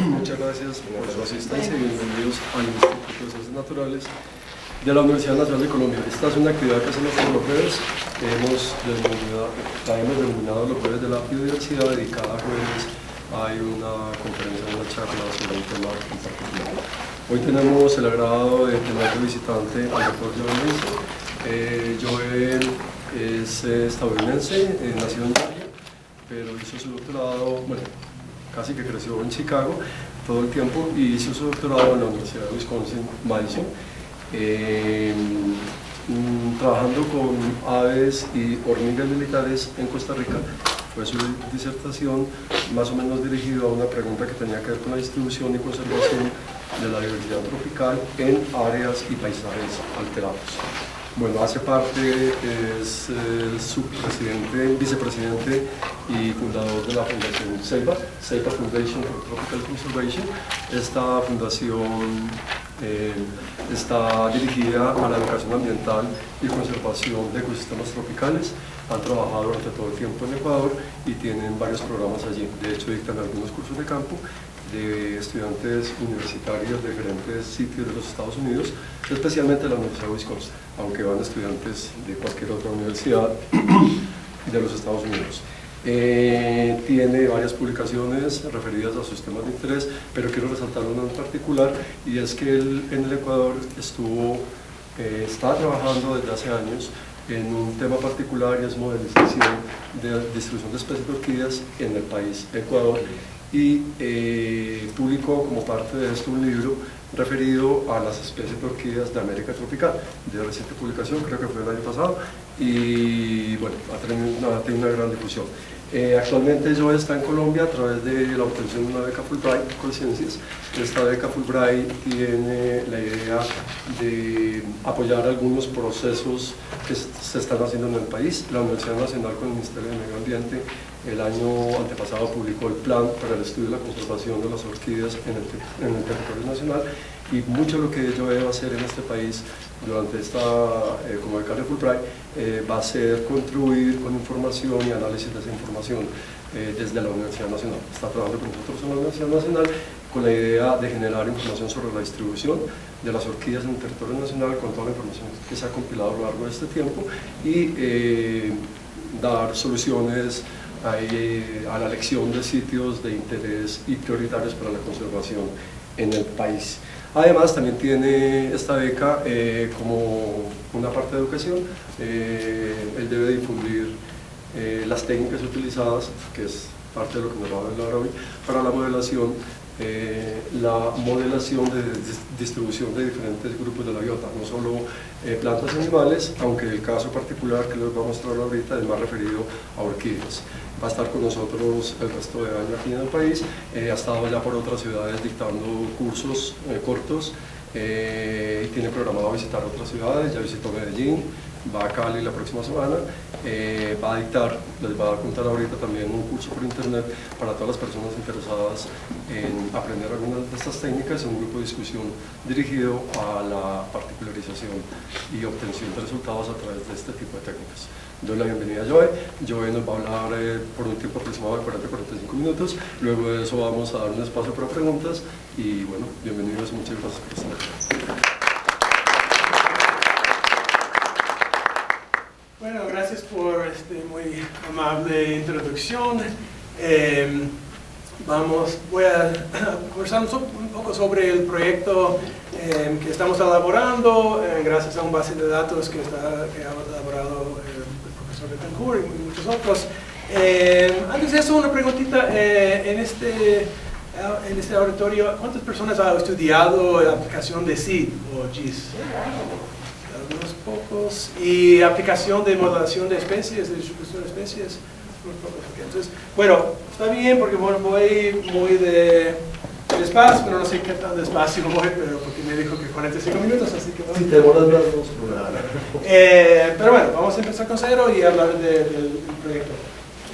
Muchas gracias por su asistencia y bienvenidos al Instituto de Ciencias Naturales de la Universidad Nacional de Colombia. Esta es una actividad que hacemos todos los jueves. La hemos denominado los jueves de la biodiversidad, y cada jueves hay una conferencia, una charla sobre un tema en particular. Hoy tenemos el agrado de tener de visitante al doctor Joel Lindsay. Joel es estadounidense, nacido en Georgia, pero hizo su doctorado, bueno, casi que creció en Chicago todo el tiempo, y hizo su doctorado en la Universidad de Wisconsin-Madison, trabajando con aves y hormigas militares en Costa Rica. Fue su disertación más o menos dirigida a una pregunta que tenía que ver con la distribución y conservación de la diversidad tropical en áreas y paisajes alterados. Bueno, hace parte, es el subpresidente, vicepresidente y fundador de la Fundación CEIPA Foundation for Tropical Conservation. Esta fundación está dirigida a la educación ambiental y conservación de ecosistemas tropicales. Han trabajado durante todo el tiempo en Ecuador y tienen varios programas allí. De hecho, dictan algunos cursos de campo de estudiantes universitarios de diferentes sitios de los Estados Unidos, especialmente de la Universidad de Wisconsin, aunque van estudiantes de cualquier otra universidad de los Estados Unidos. Tiene varias publicaciones referidas a sus temas de interés, pero quiero resaltar una en particular, y es que él en el Ecuador está trabajando desde hace años en un tema particular, y es modelización de distribución de especies de orquídeas en el país Ecuador, y publicó como parte de esto un libro referido a las especies de orquídeas de América tropical, de reciente publicación, creo que fue el año pasado, y bueno, ha tenido una gran difusión. Actualmente Joel está en Colombia a través de la obtención de una beca Fulbright con ciencias. Esta beca Fulbright tiene la idea de apoyar algunos procesos que se están haciendo en el país. La Universidad Nacional con el Ministerio de Medio Ambiente el año antepasado publicó el plan para el estudio y la conservación de las orquídeas en el territorio nacional, y mucho de lo que yo voy a hacer en este país durante esta, como becario Fulbright, va a ser contribuir con información y análisis de esa información desde la Universidad Nacional. Está trabajando con nosotros en la Universidad Nacional con la idea de generar información sobre la distribución de las orquídeas en el territorio nacional, con toda la información que se ha compilado a lo largo de este tiempo, y dar soluciones a la elección de sitios de interés y prioritarios para la conservación en el país. Además, también tiene esta beca como una parte de educación. Él debe difundir las técnicas utilizadas, que es parte de lo que nos va a hablar hoy, para la modelación de distribución de diferentes grupos de la biota, no solo plantas y animales, aunque el caso particular que les voy a mostrar ahorita es más referido a orquídeas. Va a estar con nosotros el resto de año aquí en el país. Ha estado ya por otras ciudades dictando cursos cortos, y tiene programado visitar otras ciudades. Ya visitó Medellín, va a Cali la próxima semana, va a dictar, les va a contar ahorita también un curso por internet para todas las personas interesadas en aprender algunas de estas técnicas, en un grupo de discusión dirigido a la particularización y obtención de resultados a través de este tipo de técnicas. Doy la bienvenida a Joel. Joel nos va a hablar por un tiempo aproximado de 40-45 minutos, luego de eso vamos a dar un espacio para preguntas, y bueno, bienvenidos, muchas gracias por estar aquí. Bueno, gracias por muy amable introducción. Voy a conversar un poco sobre el proyecto que estamos elaborando, gracias a un base de datos que ha elaborado el profesor Betancourt y muchos otros. Antes de eso, una preguntita. En este auditorio, ¿cuántas personas han estudiado la aplicación de SEED o GIS? Unos pocos. ¿Y aplicación de modelación de especies, de distribución de especies? Unos pocos. Okay. Entonces, bueno, está bien porque bueno, voy muy despacio, pero no sé qué tan despacio voy, pero porque me dijo que 45 minutos, así que vamos. Si te demoras más, no. Pero bueno, vamos a empezar con cero y hablar del proyecto.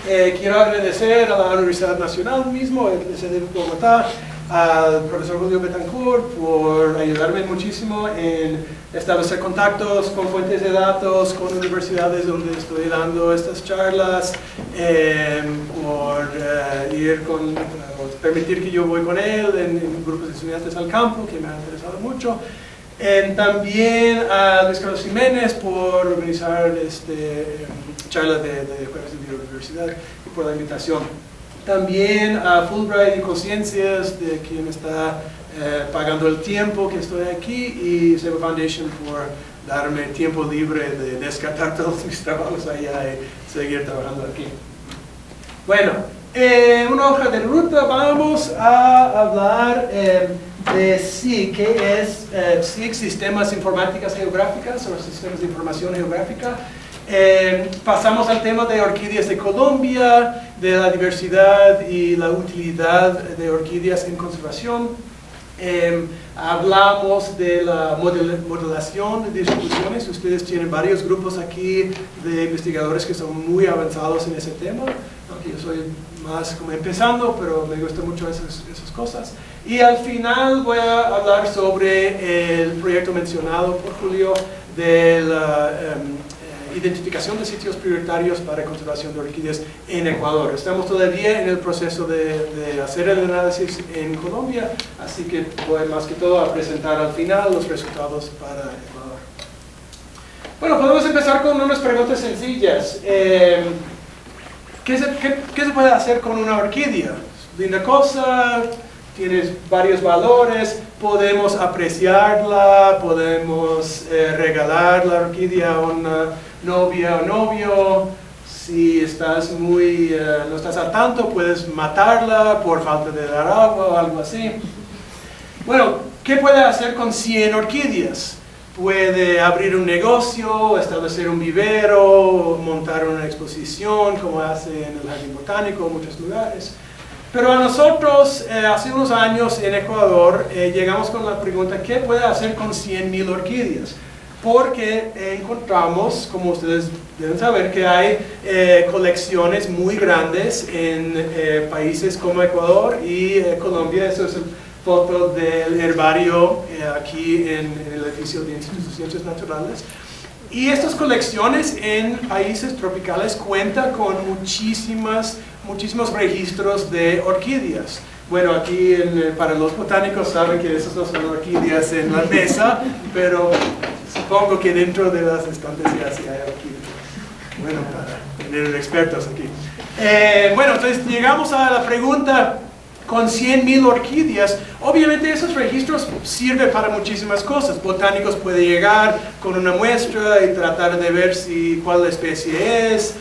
quiero agradecer a la Universidad Nacional mismo, el sede de Bogotá, al profesor Julio Betancourt por ayudarme muchísimo en establecer contactos con fuentes de datos, con universidades donde estoy dando estas charlas, por permitir que yo voy con él en grupos de estudiantes al campo, que me ha interesado mucho. También a Luis Carlos Jiménez por organizar charlas de jueves de biodiversidad y por la invitación. También a Fulbright y Conciencias, de quien está pagando el tiempo que estoy aquí, y Seba Foundation por darme tiempo libre de descartar todos mis trabajos allá y seguir trabajando aquí. Bueno, en una hoja de ruta vamos a hablar de SIG, que es SIG, Sistemas Informáticas Geográficas o Sistemas de Información Geográfica. Pasamos al tema de orquídeas de Colombia, de la diversidad y la utilidad de orquídeas en conservación. Hablamos de la modelación de distribuciones. Ustedes tienen varios grupos aquí de investigadores que son muy avanzados en ese tema, aunque yo soy más como empezando, pero me gustan mucho esas cosas. Y al final voy a hablar sobre el proyecto mencionado por Julio de la identificación de sitios prioritarios para conservación de orquídeas en Ecuador. Estamos todavía en el proceso de hacer el análisis en Colombia, así que voy más que todo a presentar al final los resultados para Ecuador. Bueno, podemos empezar con unas preguntas sencillas. ¿Qué se puede hacer con una orquídea? Linda cosa, tienes varios valores, podemos apreciarla, podemos regalar la orquídea a una novia o novio. Si estás no estás al tanto, puedes matarla por falta de dar agua o algo así. Bueno, ¿qué puede hacer con 100 orquídeas? Puede abrir un negocio, establecer un vivero, montar una exposición, como hace en el Jardín Botánico, en muchos lugares. Pero a nosotros, hace unos años en Ecuador, llegamos con la pregunta, ¿qué puede hacer con 100.000 orquídeas? Porque encontramos, como ustedes deben saber, que hay colecciones muy grandes en países como Ecuador y Colombia. Eso es el foto del herbario aquí en el edificio de Instituto de Ciencias Naturales. Y estas colecciones en países tropicales cuentan con muchísimos registros de orquídeas. Bueno, aquí para los botánicos saben que esas no son orquídeas en la mesa, pero supongo que dentro de las estanterías sí hay orquídeas. Bueno, para tener expertos aquí. Bueno, entonces llegamos a la pregunta, con 100.000 orquídeas, obviamente esos registros sirven para muchísimas cosas. Botánicos pueden llegar con una muestra y tratar de ver cuál especie es,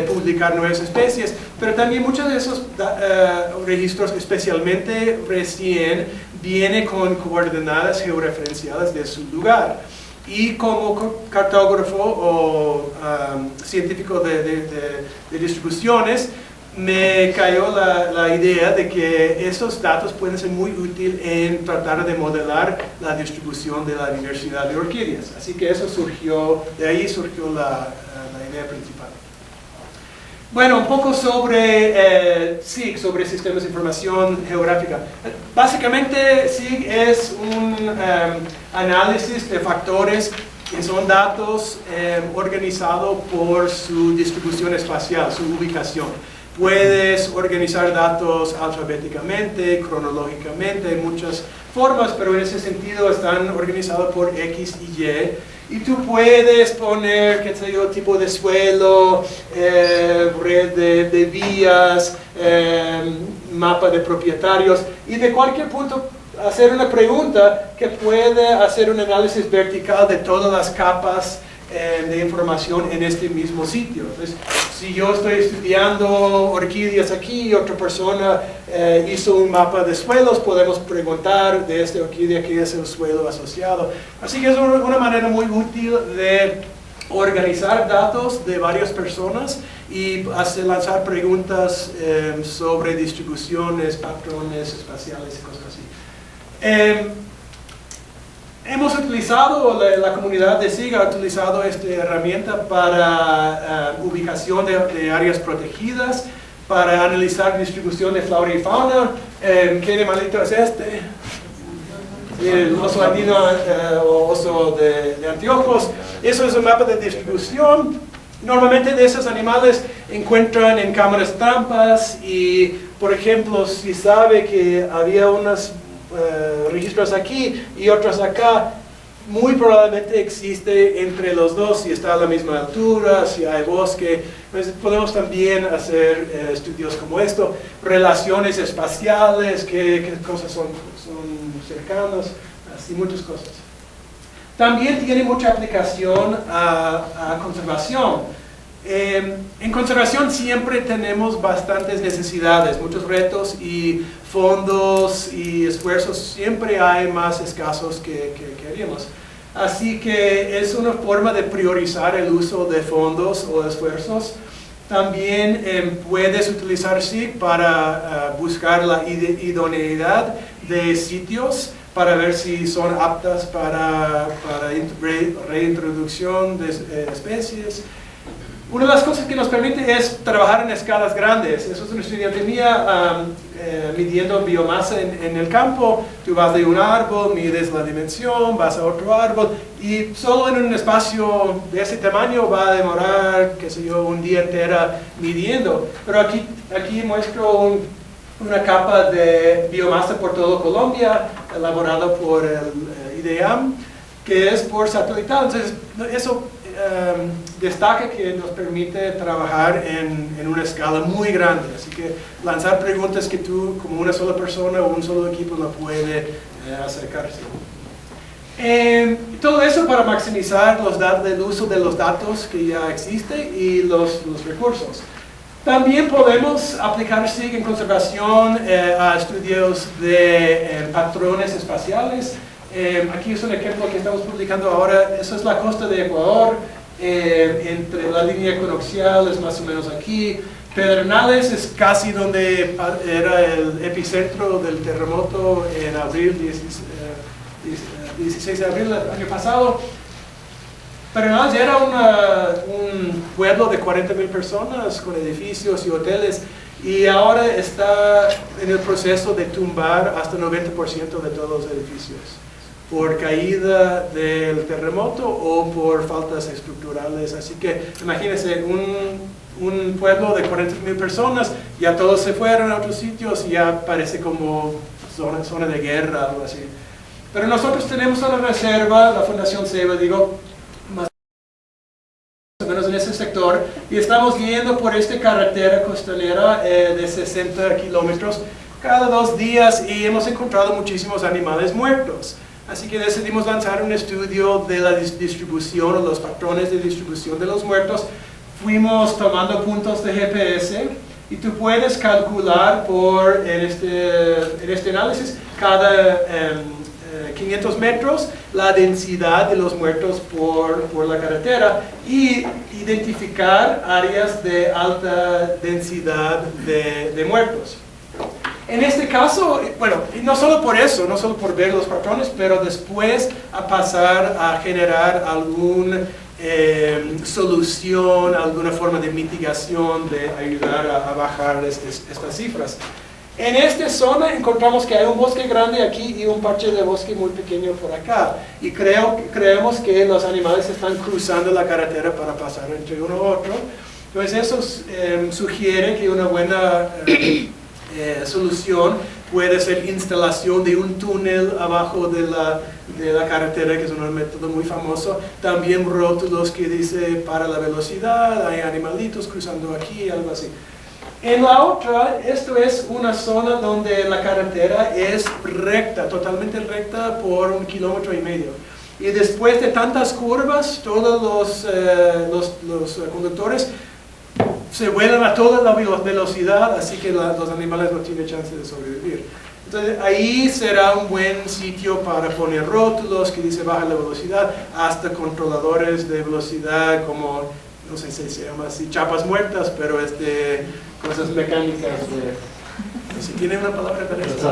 publicar nuevas especies, pero también muchos de esos registros, especialmente recién, vienen con coordenadas georreferenciadas de su lugar. Y como cartógrafo o científico de distribuciones, me cayó la idea de que esos datos pueden ser muy útiles en tratar de modelar la distribución de la diversidad de orquídeas. Así que eso de ahí surgió la idea principal. Bueno, un poco sobre SIG, sobre Sistemas de Información Geográfica. Básicamente, SIG es un análisis de factores que son datos organizados por su distribución espacial, su ubicación. Puedes organizar datos alfabéticamente, cronológicamente, de muchas formas, pero en ese sentido están organizados por X y Y. Y tú puedes poner, qué sé yo, tipo de suelo, red de vías, mapa de propietarios, y de cualquier punto hacer una pregunta que puede hacer un análisis vertical de todas las capas de información en este mismo sitio. Entonces, si yo estoy estudiando orquídeas aquí y otra persona hizo un mapa de suelos, podemos preguntar de esta orquídea qué es el suelo asociado. Así que es una manera muy útil de organizar datos de varias personas y lanzar preguntas sobre distribuciones, patrones espaciales y cosas así. hemos utilizado, o la comunidad de SIG ha utilizado esta herramienta para ubicación de áreas protegidas, para analizar distribución de flora y fauna. ¿Qué animalito es este? El oso andino o oso de anteojos. Eso es un mapa de distribución. Normalmente de esos animales encuentran en cámaras trampas y, por ejemplo, si sabe que había unos registros aquí y otros acá, muy probablemente existe entre los dos si está a la misma altura, si hay bosque. Entonces podemos también hacer estudios como esto, relaciones espaciales, qué cosas son cercanas, así muchas cosas. También tiene mucha aplicación a conservación. En conservación siempre tenemos bastantes necesidades, muchos retos y fondos y esfuerzos siempre hay más escasos que queríamos. Así que es una forma de priorizar el uso de fondos o esfuerzos. También puedes utilizar SIG para buscar la idoneidad de sitios para ver si son aptas para reintroducción de especies. Una de las cosas que nos permite es trabajar en escalas grandes. Eso es un estudiante mía midiendo biomasa en el campo. Tú vas de un árbol, mides la dimensión, vas a otro árbol y solo en un espacio de ese tamaño va a demorar, qué sé yo, un día entero midiendo. Pero aquí muestro una capa de biomasa por todo Colombia, elaborada por el IDEAM, que es por satelital. Entonces, eso destaca que nos permite trabajar en una escala muy grande, así que lanzar preguntas que tú, como una sola persona o un solo equipo, no puede acercarse. Todo eso para maximizar el uso de los datos que ya existen y los recursos. También podemos aplicar SIG en conservación a estudios de patrones espaciales. Aquí es un ejemplo que estamos publicando ahora. Eso es la costa de Ecuador, entre la línea equinoccial es más o menos aquí. Pedernales es casi donde era el epicentro del terremoto en abril, 16 de abril del año pasado. Pedernales era un pueblo de 40,000 personas con edificios y hoteles y ahora está en el proceso de tumbar hasta 90% de todos los edificios por caída del terremoto o por faltas estructurales. Así que imagínense un pueblo de 40,000 personas, ya todos se fueron a otros sitios y ya parece como zona de guerra, algo así. Pero nosotros tenemos una reserva, la Fundación CEBA, más o menos en ese sector, y estamos yendo por esta carretera costanera de 60 kilómetros cada 2 días y hemos encontrado muchísimos animales muertos. Así que decidimos lanzar un estudio de la distribución o los patrones de distribución de los muertos. Fuimos tomando puntos de GPS y tú puedes calcular en este análisis cada 500 metros la densidad de los muertos por la carretera y identificar áreas de alta densidad de muertos. En este caso, bueno, no solo por eso, no solo por ver los patrones, pero después a pasar a generar alguna solución, alguna forma de mitigación, de ayudar a bajar estas cifras. En esta zona encontramos que hay un bosque grande aquí y un parche de bosque muy pequeño por acá. Y creemos que los animales están cruzando la carretera para pasar entre uno u otro. Entonces eso sugiere que una buena solución puede ser instalación de un túnel abajo de la carretera, que es un método muy famoso. También rótulos que dice para la velocidad, hay animalitos cruzando aquí, algo así. En la otra, esto es una zona donde la carretera es recta, totalmente recta por 1,5 kilómetros. Y después de tantas curvas, todos los conductores se vuelan a toda la velocidad, así que los animales no tienen chance de sobrevivir. Entonces ahí será un buen sitio para poner rótulos que dice baja la velocidad, hasta controladores de velocidad como, no sé si se llama así, chapas muertas, pero cosas mecánicas de Si tiene una palabra para eso.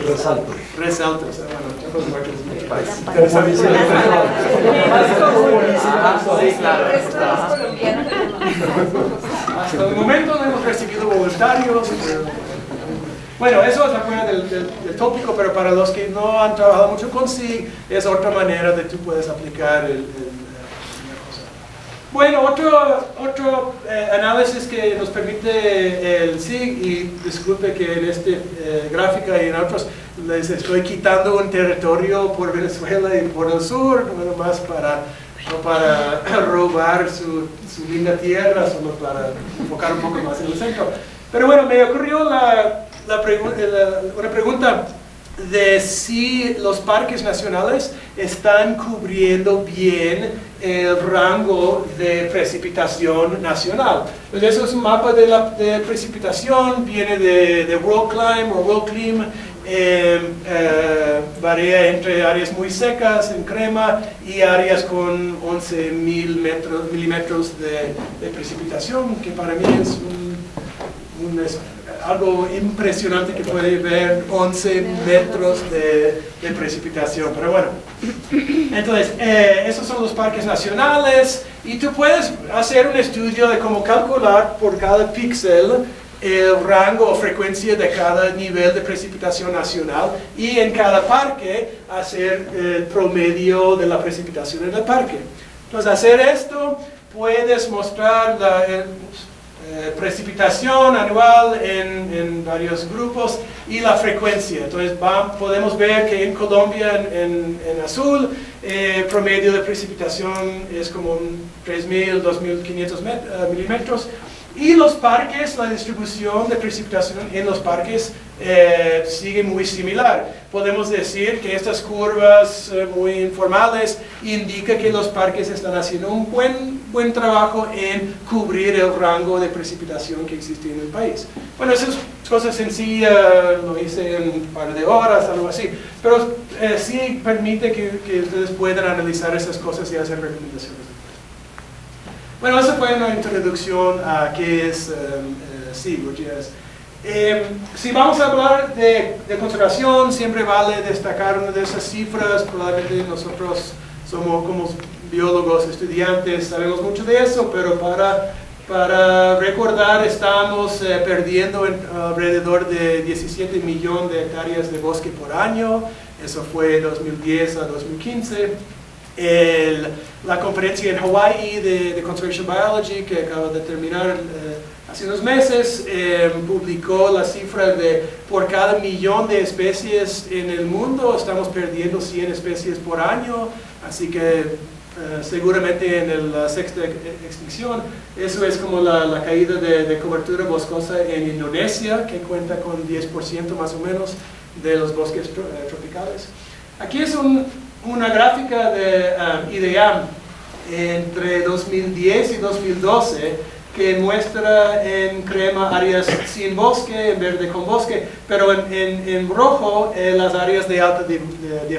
Resalto. Resaltos. Hasta el momento no hemos recibido voluntarios. Bueno, eso es afuera del tópico, pero para los que no han trabajado mucho con SIG, es otra manera de tú puedes aplicar la cosa. Bueno, otro análisis que nos permite el SIG, y disculpe que en esta gráfica y en otros les estoy quitando un territorio por Venezuela y por el sur, no más no para robar su linda tierra, sino para enfocar un poco más en el centro. Pero bueno, me ocurrió una pregunta de si los parques nacionales están cubriendo bien el rango de precipitación nacional. Pues eso es un mapa de precipitación, viene de WorldClim o WorldClim, varía entre áreas muy secas en crema y áreas con 11.000 milímetros de precipitación, que para mí es algo impresionante que puede ver 11 metros de precipitación. Pero bueno, entonces esos son los parques nacionales y tú puedes hacer un estudio de cómo calcular por cada píxel el rango o frecuencia de cada nivel de precipitación nacional y en cada parque hacer el promedio de la precipitación en el parque. Entonces hacer esto puedes mostrar la precipitación anual en varios grupos y la frecuencia. Entonces podemos ver que en Colombia en azul promedio de precipitación es como 3.000, 2.500 milímetros. Y los parques, la distribución de precipitación en los parques sigue muy similar. Podemos decir que estas curvas muy informales indican que los parques están haciendo un buen trabajo en cubrir el rango de precipitación que existe en el país. Bueno, eso es cosa sencilla, lo hice en un par de horas, algo así, pero sí permite que ustedes puedan analizar esas cosas y hacer recomendaciones. Bueno, esa fue una introducción a qué es SIG. Si vamos a hablar de conservación, siempre vale destacar una de esas cifras. Probablemente nosotros como biólogos, estudiantes, sabemos mucho de eso, pero para recordar, estamos perdiendo alrededor de 17 millones de hectáreas de bosque por año. Eso fue de 2010 a 2015. La conferencia en Hawaii de Conservation Biology, que acaba de terminar hace unos meses, publicó la cifra de por cada millón de especies en el mundo estamos perdiendo 100 especies por año, así que seguramente en la sexta extinción. Eso es como la caída de cobertura boscosa en Indonesia, que cuenta con 10% más o menos de los bosques tropicales. Aquí es una gráfica de IDEAM entre 2010 y 2012 que muestra en crema áreas sin bosque, en verde con bosque, pero en rojo las áreas de alta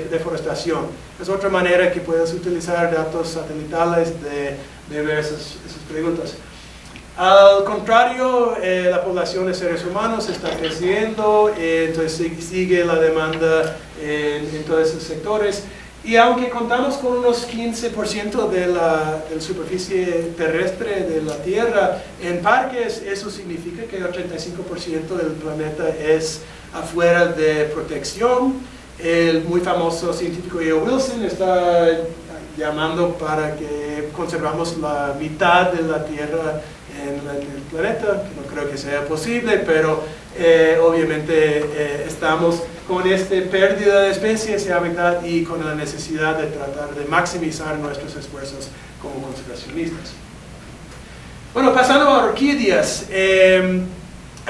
deforestación. Es otra manera que puedes utilizar datos satelitales de ver esas preguntas. Al contrario, la población de seres humanos está creciendo, entonces sigue la demanda en todos esos sectores. Y aunque contamos con unos 15% de la superficie terrestre de la Tierra en parques, eso significa que el 85% del planeta es afuera de protección. El muy famoso científico E.O. Wilson está llamando para que conservamos la mitad de la Tierra en el planeta, que no creo que sea posible, pero obviamente estamos con esta pérdida de especies y hábitat y con la necesidad de tratar de maximizar nuestros esfuerzos como conservacionistas. Bueno, pasando a orquídeas,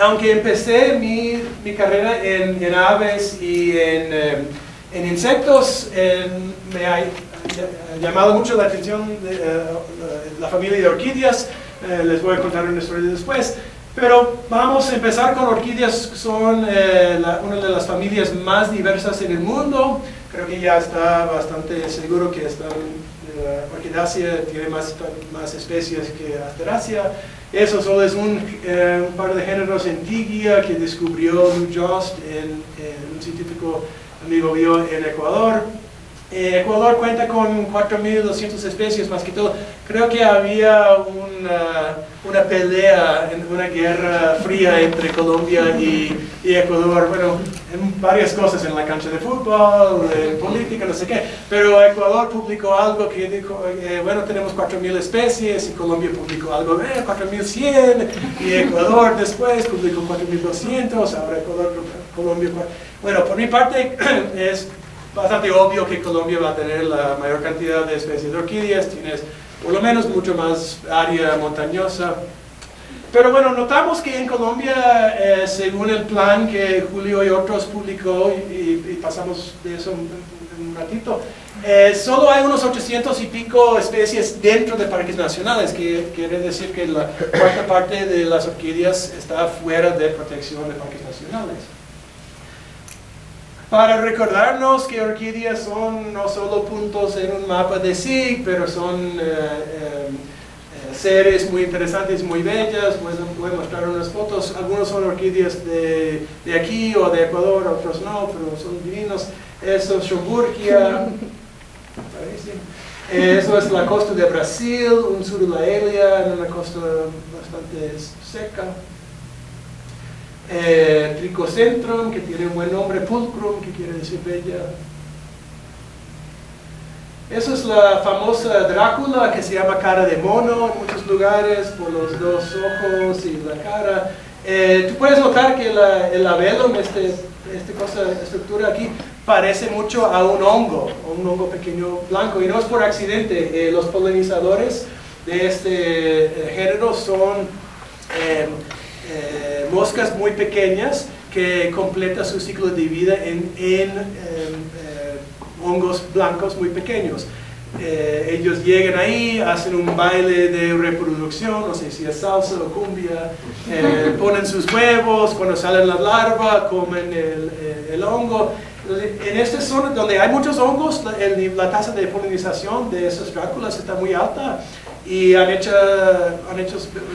aunque empecé mi carrera en aves y en insectos, me ha llamado mucho la atención la familia de orquídeas. Les voy a contar una historia después, pero vamos a empezar con orquídeas. Son una de las familias más diversas en el mundo. creo que ya está bastante seguro que la orquidácea tiene más especies que Asteraceae. Eso solo es un par de géneros en Stygia que descubrió Lou Jost, un científico amigo mío en Ecuador. Ecuador cuenta con 4.200 especies más que todo. Creo que había una pelea, una guerra fría entre Colombia y Ecuador, bueno, en varias cosas, en la cancha de fútbol, en política, no sé qué, pero Ecuador publicó algo que dijo, bueno, tenemos 4.000 especies, y Colombia publicó algo, 4.100, y Ecuador después publicó 4.200, ahora Colombia, bueno, por mi parte es bastante obvio que Colombia va a tener la mayor cantidad de especies de orquídeas, tienes por lo menos mucho más área montañosa. Pero bueno, notamos que en Colombia, según el plan que Julio y otros publicó, y pasamos de eso un ratito, solo hay unos 800 y pico especies dentro de parques nacionales, que quiere decir que la cuarta parte de las orquídeas está fuera de protección de parques nacionales. Para recordarnos que orquídeas son no solo puntos en un mapa de SIG, pero son seres muy interesantes, muy bellas. Voy a mostrar unas fotos. Algunos son orquídeas de aquí o de Ecuador, otros no, pero son divinos. Eso es Schomburgia, eso es la costa de Brasil, un Surulaelia en una costa bastante seca. Trichocentrum, que tiene un buen nombre, Pulchrum, que quiere decir bella. Eso es la famosa Drácula, que se llama cara de mono en muchos lugares, por los dos ojos y la cara. Tú puedes notar que el labellum, esta estructura aquí, parece mucho a un hongo pequeño blanco, y no es por accidente. Los polinizadores de este género son moscas muy pequeñas que completan su ciclo de vida en hongos blancos muy pequeños. Ellos llegan ahí, hacen un baile de reproducción, no sé si es salsa o cumbia, ponen sus huevos, cuando salen las larvas comen el hongo. En esta zona donde hay muchos hongos, la tasa de polinización de esas dráculas está muy alta, y han hecho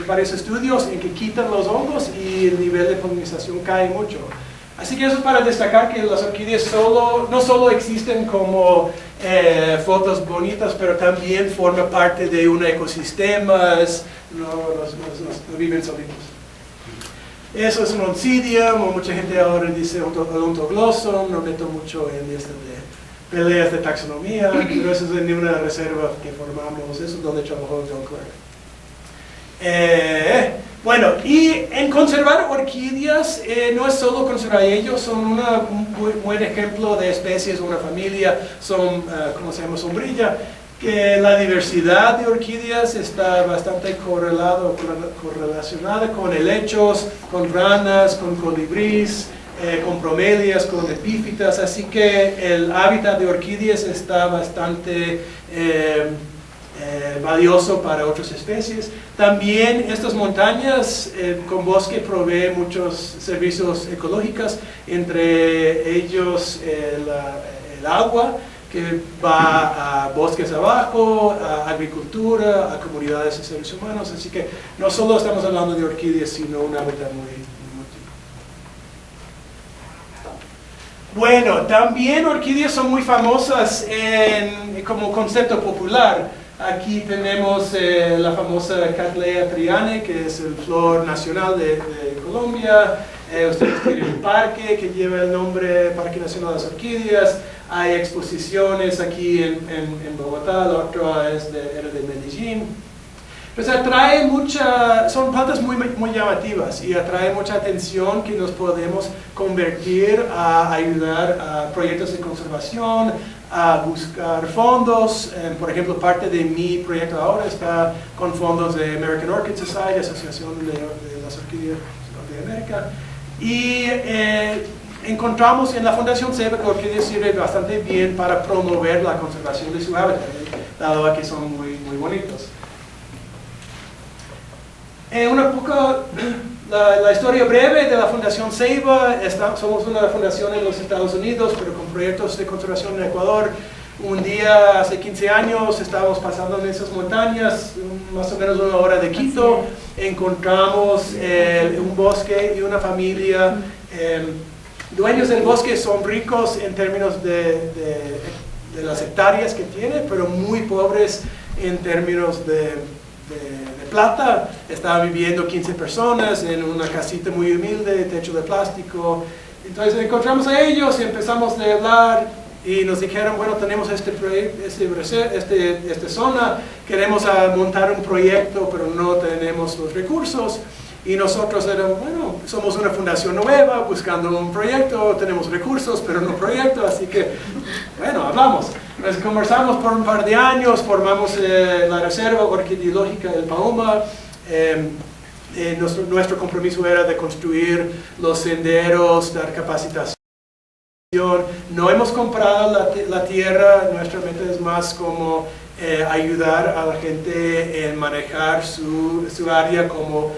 varios estudios en que quitan los hongos y el nivel de polinización cae mucho. Así que eso es para destacar que las orquídeas no solo existen como fotos bonitas, pero también forman parte de un ecosistema, no viven solitos. Eso es un Oncidium, o mucha gente ahora dice Odontoglossum, no meto mucho en esto de peleas de taxonomía, pero eso es en una reserva que formamos, eso es donde trabajó John Clark. Bueno, y en conservar orquídeas, no es solo conservar ellos, son un buen ejemplo de especies, una familia, son, como se llama, sombrilla, que la diversidad de orquídeas está bastante correlacionada con helechos, con ranas, con colibrís, con bromelias, con epífitas, así que el hábitat de orquídeas está bastante valioso para otras especies. También estas montañas con bosque proveen muchos servicios ecológicos, entre ellos el agua, que va a bosques abajo, a agricultura, a comunidades de seres humanos, así que no solo estamos hablando de orquídeas, sino un hábitat muy bueno. También orquídeas son muy famosas como concepto popular. Aquí tenemos la famosa Cattleya trianae, que es el flor nacional de Colombia. Ustedes tienen un parque que lleva el nombre Parque Nacional de las Orquídeas. Hay exposiciones aquí en Bogotá, la otra era de Medellín. Pues son plantas muy llamativas y atrae mucha atención, que nos podemos convertir a ayudar a proyectos de conservación, a buscar fondos. Por ejemplo, parte de mi proyecto ahora está con fondos de American Orchid Society, Asociación de las Orquídeas de América. Y encontramos en la Fundación CEPA que orquídeas sirve bastante bien para promover la conservación de su hábitat, dado que son muy bonitos. La historia breve de la Fundación Ceiba, somos una fundación en los Estados Unidos, pero con proyectos de conservación en Ecuador. Un día, hace 15 años, estábamos pasando en esas montañas, más o menos 1 hora de Quito, encontramos un bosque y una familia. Dueños del bosque son ricos en términos de las hectáreas que tienen, pero muy pobres en términos de plata. Estaban viviendo 15 personas en una casita muy humilde, techo de plástico. Entonces encontramos a ellos y empezamos a hablar y nos dijeron, bueno, tenemos esta zona, queremos montar un proyecto, pero no tenemos los recursos. Y nosotros éramos, bueno, somos una fundación nueva, buscando un proyecto, tenemos recursos, pero no proyecto, así que, bueno, hablamos. Nos conversamos por un par de años, formamos la Reserva Orquideológica del Pauma. Nuestro compromiso era de construir los senderos, dar capacitación. No hemos comprado la tierra, nuestra meta es más como ayudar a la gente en manejar su área como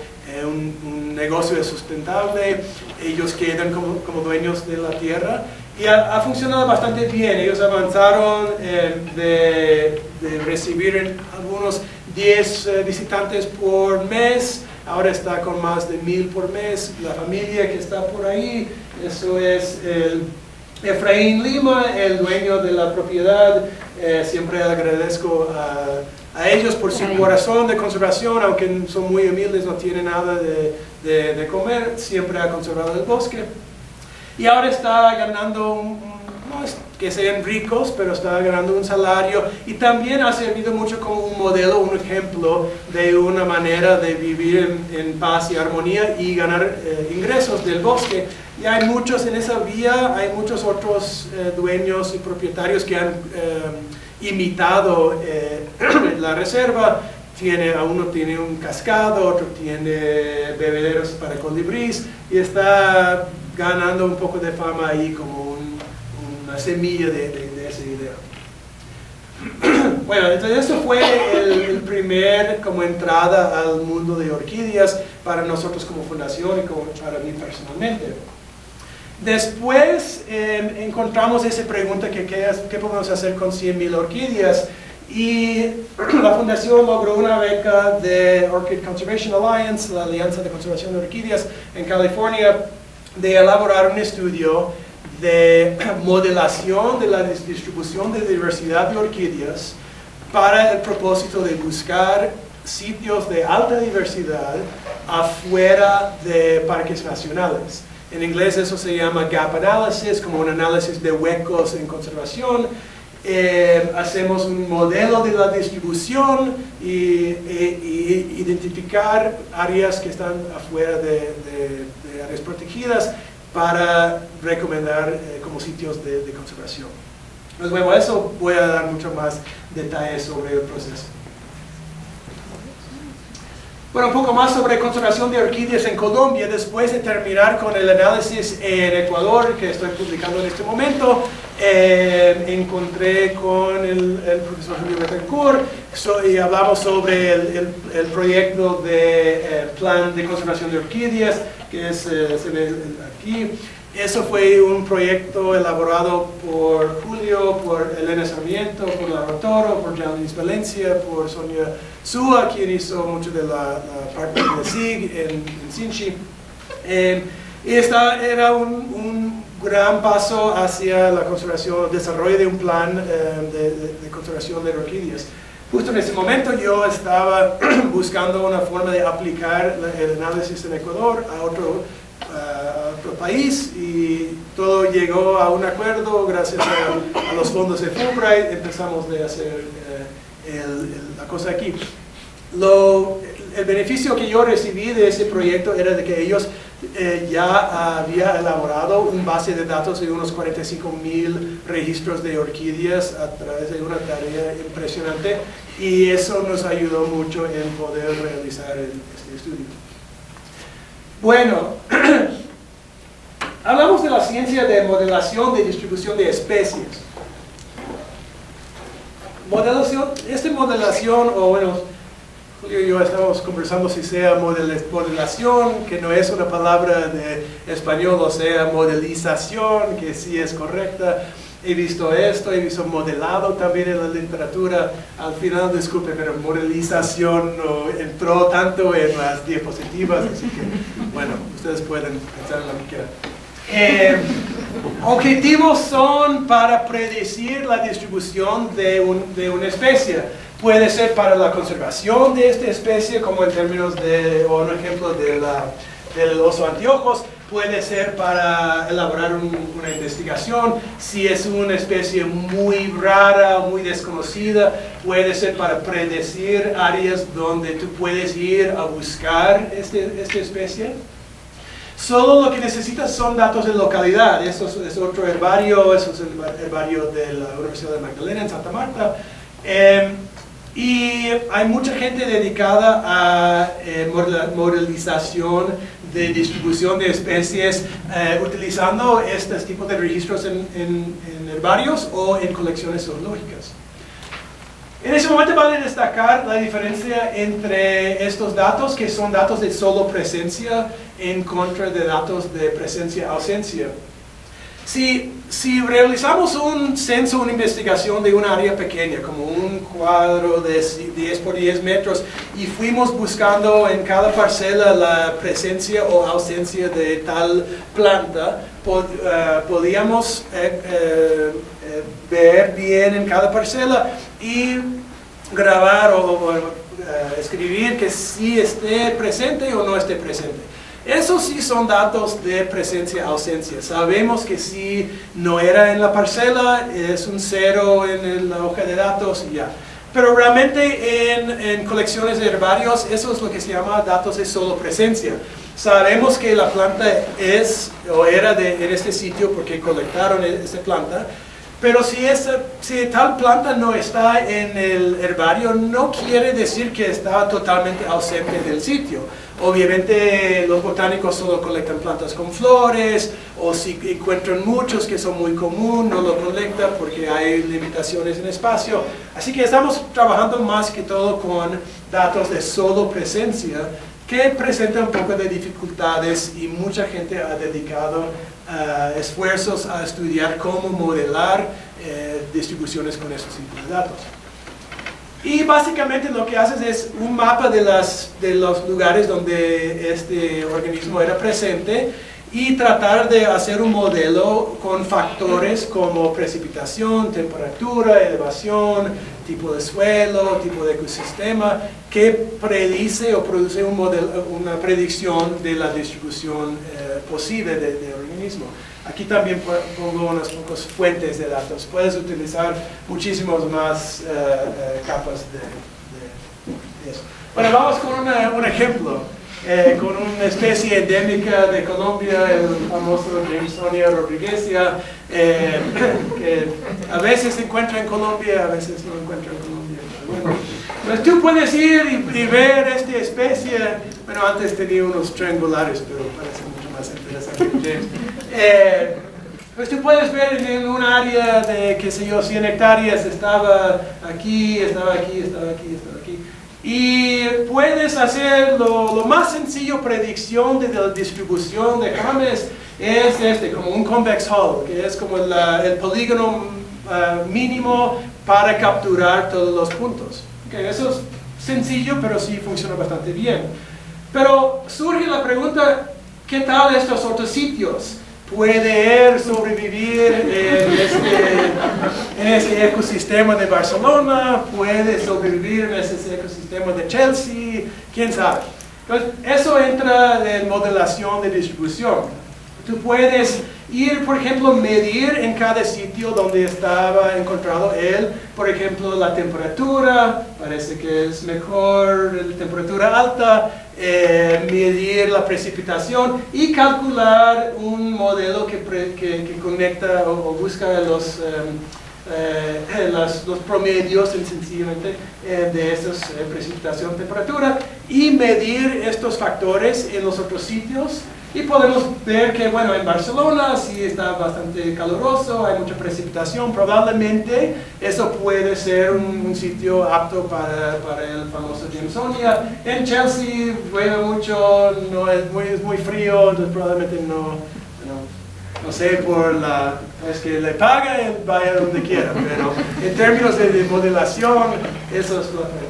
un negocio sustentable. Ellos quedan como dueños de la tierra y ha funcionado bastante bien. Ellos avanzaron de recibir algunos 10 visitantes por mes, ahora está con más de 1000 por mes. La familia que está por ahí, eso es Efraín Lima, el dueño de la propiedad. Siempre agradezco a ellos por su corazón de conservación, aunque son muy humildes, no tienen nada de comer, siempre ha conservado el bosque. Y ahora está ganando, no es que sean ricos, pero está ganando un salario y también ha servido mucho como un modelo, un ejemplo de una manera de vivir en paz y armonía y ganar ingresos del bosque. Y hay muchos en esa vía, hay muchos otros dueños y propietarios que han imitado la reserva. Uno tiene un cascado, otro tiene bebederos para colibrís y está ganando un poco de fama ahí como una semilla de esa idea. Bueno, entonces eso fue el primer como entrada al mundo de orquídeas para nosotros como fundación y como para mí personalmente. Después encontramos esa pregunta que qué podemos hacer con 100,000 orquídeas, y la fundación logró una beca de Orchid Conservation Alliance, la Alianza de Conservación de Orquídeas en California, de elaborar un estudio de modelación de la distribución de diversidad de orquídeas para el propósito de buscar sitios de alta diversidad afuera de parques nacionales. En inglés eso se llama gap analysis, como un análisis de huecos en conservación. Hacemos un modelo de la distribución y identificar áreas que están afuera de áreas protegidas para recomendar como sitios de conservación. Pues bueno, eso voy a dar mucho más detalles sobre el proceso. Bueno, un poco más sobre conservación de orquídeas en Colombia. Después de terminar con el análisis en Ecuador, que estoy publicando en este momento, encontré con el profesor Julio Betancourt y hablamos sobre el proyecto de plan de conservación de orquídeas, que se ve aquí. Eso fue un proyecto elaborado por Julio, por Elena Sarmiento, por Laura Toro, por Janice Valencia, por Sonia Súa, quien hizo mucho de la parte de SIG en Sinchi. Y esta era un gran paso hacia la conservación, el desarrollo de un plan de conservación de orquídeas. Justo en ese momento yo estaba buscando una forma de aplicar el análisis en Ecuador a otro país, y todo llegó a un acuerdo gracias a los fondos de Fulbright. Empezamos a hacer la cosa aquí. El beneficio que yo recibí de ese proyecto era de que ellos ya había elaborado un base de datos de unos 45,000 registros de orquídeas a través de una tarea impresionante, y eso nos ayudó mucho en poder realizar este estudio. Bueno, hablamos de la ciencia de modelación de distribución de especies. Esta modelación, o bueno, Julio y yo estamos conversando si sea modelación, que no es una palabra de español, o sea modelización, que sí es correcta. He visto esto, he visto modelado también en la literatura. Al final, disculpe, pero modelización no entró tanto en las diapositivas, así que, bueno, ustedes pueden pensar en lo que quieran. Objetivos son para predecir la distribución de una especie. Puede ser para la conservación de esta especie, como en términos de, o un ejemplo del oso anteojos. Puede ser para elaborar una investigación. Si es una especie muy rara, muy desconocida, puede ser para predecir áreas donde tú puedes ir a buscar esta especie. Solo lo que necesitas son datos de localidad. Eso es otro herbario, eso es el herbario de la Universidad de Magdalena en Santa Marta. Y hay mucha gente dedicada a modelización de distribución de especies utilizando estos tipos de registros en herbarios o en colecciones zoológicas. En ese momento vale destacar la diferencia entre estos datos, que son datos de solo presencia, en contra de datos de presencia-ausencia. Si realizamos un censo, una investigación de una área pequeña, como un cuadro de 10 por 10 metros, y fuimos buscando en cada parcela la presencia o ausencia de tal planta, podíamos ver bien en cada parcela y grabar o escribir que sí esté presente o no esté presente. Esos sí son datos de presencia-ausencia. Sabemos que si no era en la parcela, es un 0 en la hoja de datos y ya. Pero realmente en colecciones de herbarios, eso es lo que se llama datos de solo presencia. Sabemos que la planta es o era en este sitio porque colectaron esa planta. Pero si tal planta no está en el herbario, no quiere decir que está totalmente ausente del sitio. Obviamente los botánicos solo colectan plantas con flores, o si encuentran muchos que son muy comunes, no lo colectan porque hay limitaciones en espacio. Así que estamos trabajando más que todo con datos de solo presencia, que presentan un poco de dificultades y mucha gente ha dedicado esfuerzos a estudiar cómo modelar distribuciones con esos tipos de datos. Y básicamente lo que haces es un mapa de los lugares donde este organismo era presente y tratar de hacer un modelo con factores como precipitación, temperatura, elevación, tipo de suelo, tipo de ecosistema, que predice o produce una predicción de la distribución posible del organismo. Aquí también pongo unas pocas fuentes de datos. Puedes utilizar muchísimas más capas de eso. Bueno, vamos con un ejemplo. Con una especie endémica de Colombia, el famoso Jamesonia rodriguesia, que a veces se encuentra en Colombia, a veces no encuentra en Colombia. Bueno, pues tú puedes ir y ver esta especie. Bueno, antes tenía unos triangulares, pero parece mucho más interesante que James. Pues tú puedes ver en un área de, qué sé yo, 100 hectáreas, estaba aquí, estaba aquí, estaba aquí, estaba aquí. Y puedes hacer lo más sencillo predicción de la distribución de James es como un convex hull, que es como el polígono mínimo para capturar todos los puntos. Okay, eso es sencillo, pero sí funciona bastante bien. Pero surge la pregunta, ¿qué tal estos otros sitios? ¿Puede él sobrevivir en ese ecosistema de Barcelona? ¿Puede sobrevivir en ese ecosistema de Chelsea? ¿Quién sabe? Entonces, eso entra en modelación de distribución. Tú puedes ir, por ejemplo, medir en cada sitio donde estaba encontrado él, por ejemplo, la temperatura, parece que es mejor la temperatura alta, medir la precipitación y calcular un modelo que conecta o busca los promedios sencillamente de esas precipitación, temperatura, y medir estos factores en los otros sitios Y podemos ver que, bueno, en Barcelona sí está bastante caluroso, hay mucha precipitación, probablemente eso puede ser un sitio apto para el famoso Jamesonia. En Chelsea llueve mucho, no es muy frío, entonces probablemente no sé, es que le paga, él vaya donde quiera, pero en términos de modelación, eso es lo que...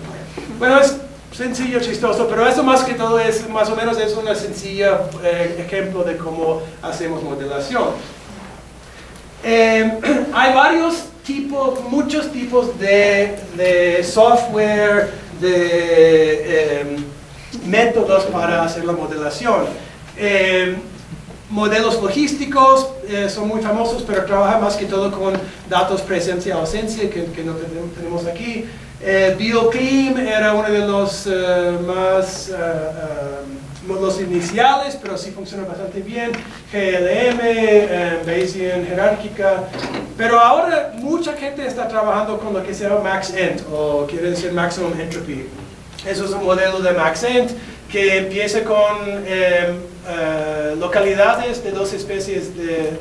Bueno, es sencillo, chistoso, pero eso más que todo es, más o menos es una sencilla ejemplo de cómo hacemos modelación. Hay muchos tipos de software, de métodos para hacer la modelación. Modelos logísticos son muy famosos, pero trabajan más que todo con datos presencia-ausencia, que no tenemos aquí. BioClim era uno de los modelos iniciales, pero sí funciona bastante bien. GLM, Bayesian jerárquica. Pero ahora mucha gente está trabajando con lo que se llama MaxEnt, o quiere decir Maximum Entropy. Eso es un modelo de MaxEnt que empieza con localidades de dos especies de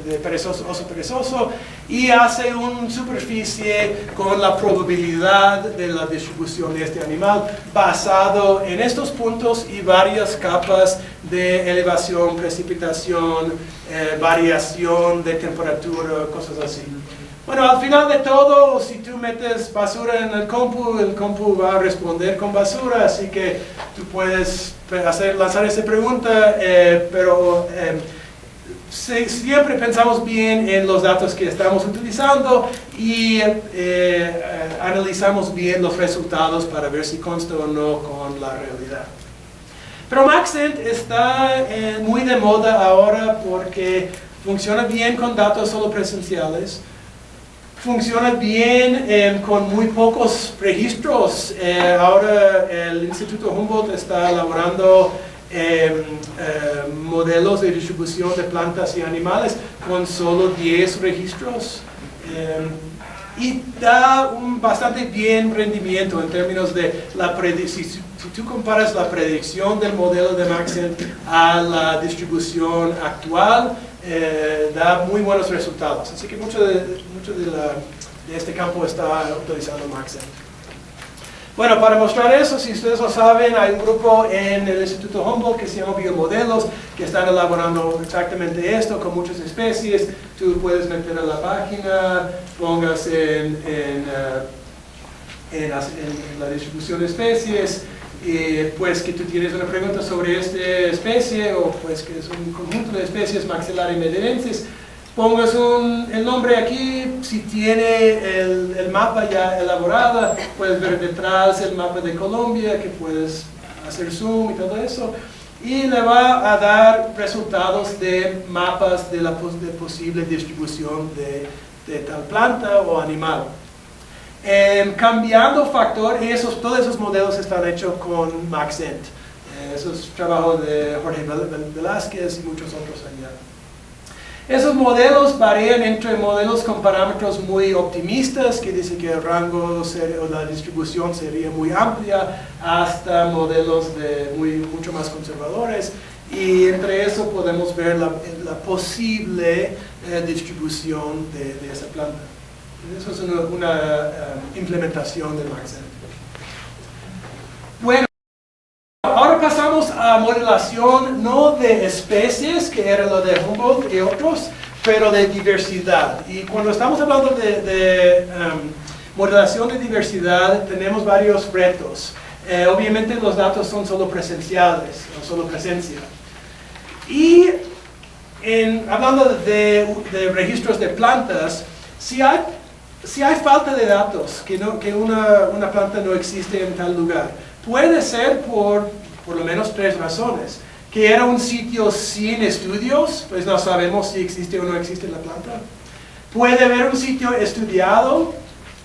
oso perezoso y hace una superficie con la probabilidad de la distribución de este animal basado en estos puntos y varias capas de elevación, precipitación, variación de temperatura, cosas así. Bueno, al final de todo, si tú metes basura en el compu va a responder con basura, así que tú puedes lanzar esa pregunta, pero siempre pensamos bien en los datos que estamos utilizando y analizamos bien los resultados para ver si consta o no con la realidad. Pero MaxEnt está muy de moda ahora porque funciona bien con datos solo presenciales. Funciona bien con muy pocos registros. Ahora el Instituto Humboldt está elaborando modelos de distribución de plantas y animales con solo 10 registros. Y da un bastante bien rendimiento en términos de la predicción. Si tú comparas la predicción del modelo de MaxEnt a la distribución actual, da muy buenos resultados. Así que mucho de este campo está utilizando MaxEnt. Bueno, para mostrar eso, si ustedes lo saben, hay un grupo en el Instituto Humboldt que se llama Biomodelos, que están elaborando exactamente esto con muchas especies. Tú puedes meter a la página, pongas en la distribución de especies, pues que tú tienes una pregunta sobre esta especie, o pues que es un conjunto de especies maxilarimedenses, pongas el nombre aquí. Si tiene el mapa ya elaborado, puedes ver detrás el mapa de Colombia, que puedes hacer zoom y todo eso, y le va a dar resultados de mapas de posible distribución de tal planta o animal. Cambiando factor, todos esos modelos están hechos con MaxEnt. Eso es trabajo de Jorge Velázquez y muchos otros allá. Esos modelos varían entre modelos con parámetros muy optimistas, que dicen que el rango o la distribución sería muy amplia, hasta modelos mucho más conservadores. Y entre eso podemos ver la posible distribución de esa planta. Eso es una implementación de MaxEnt. Bueno, ahora pasamos a modelación no de especies, que era lo de Humboldt y otros, pero de diversidad. Y cuando estamos hablando de modelación de diversidad, tenemos varios retos. Obviamente los datos son solo presenciales, o solo presencia. Y hablando de registros de plantas, si hay falta de datos, que una planta no existe en tal lugar, puede ser por lo menos 3 razones. Que era un sitio sin estudios, pues no sabemos si existe o no existe la planta. Puede haber un sitio estudiado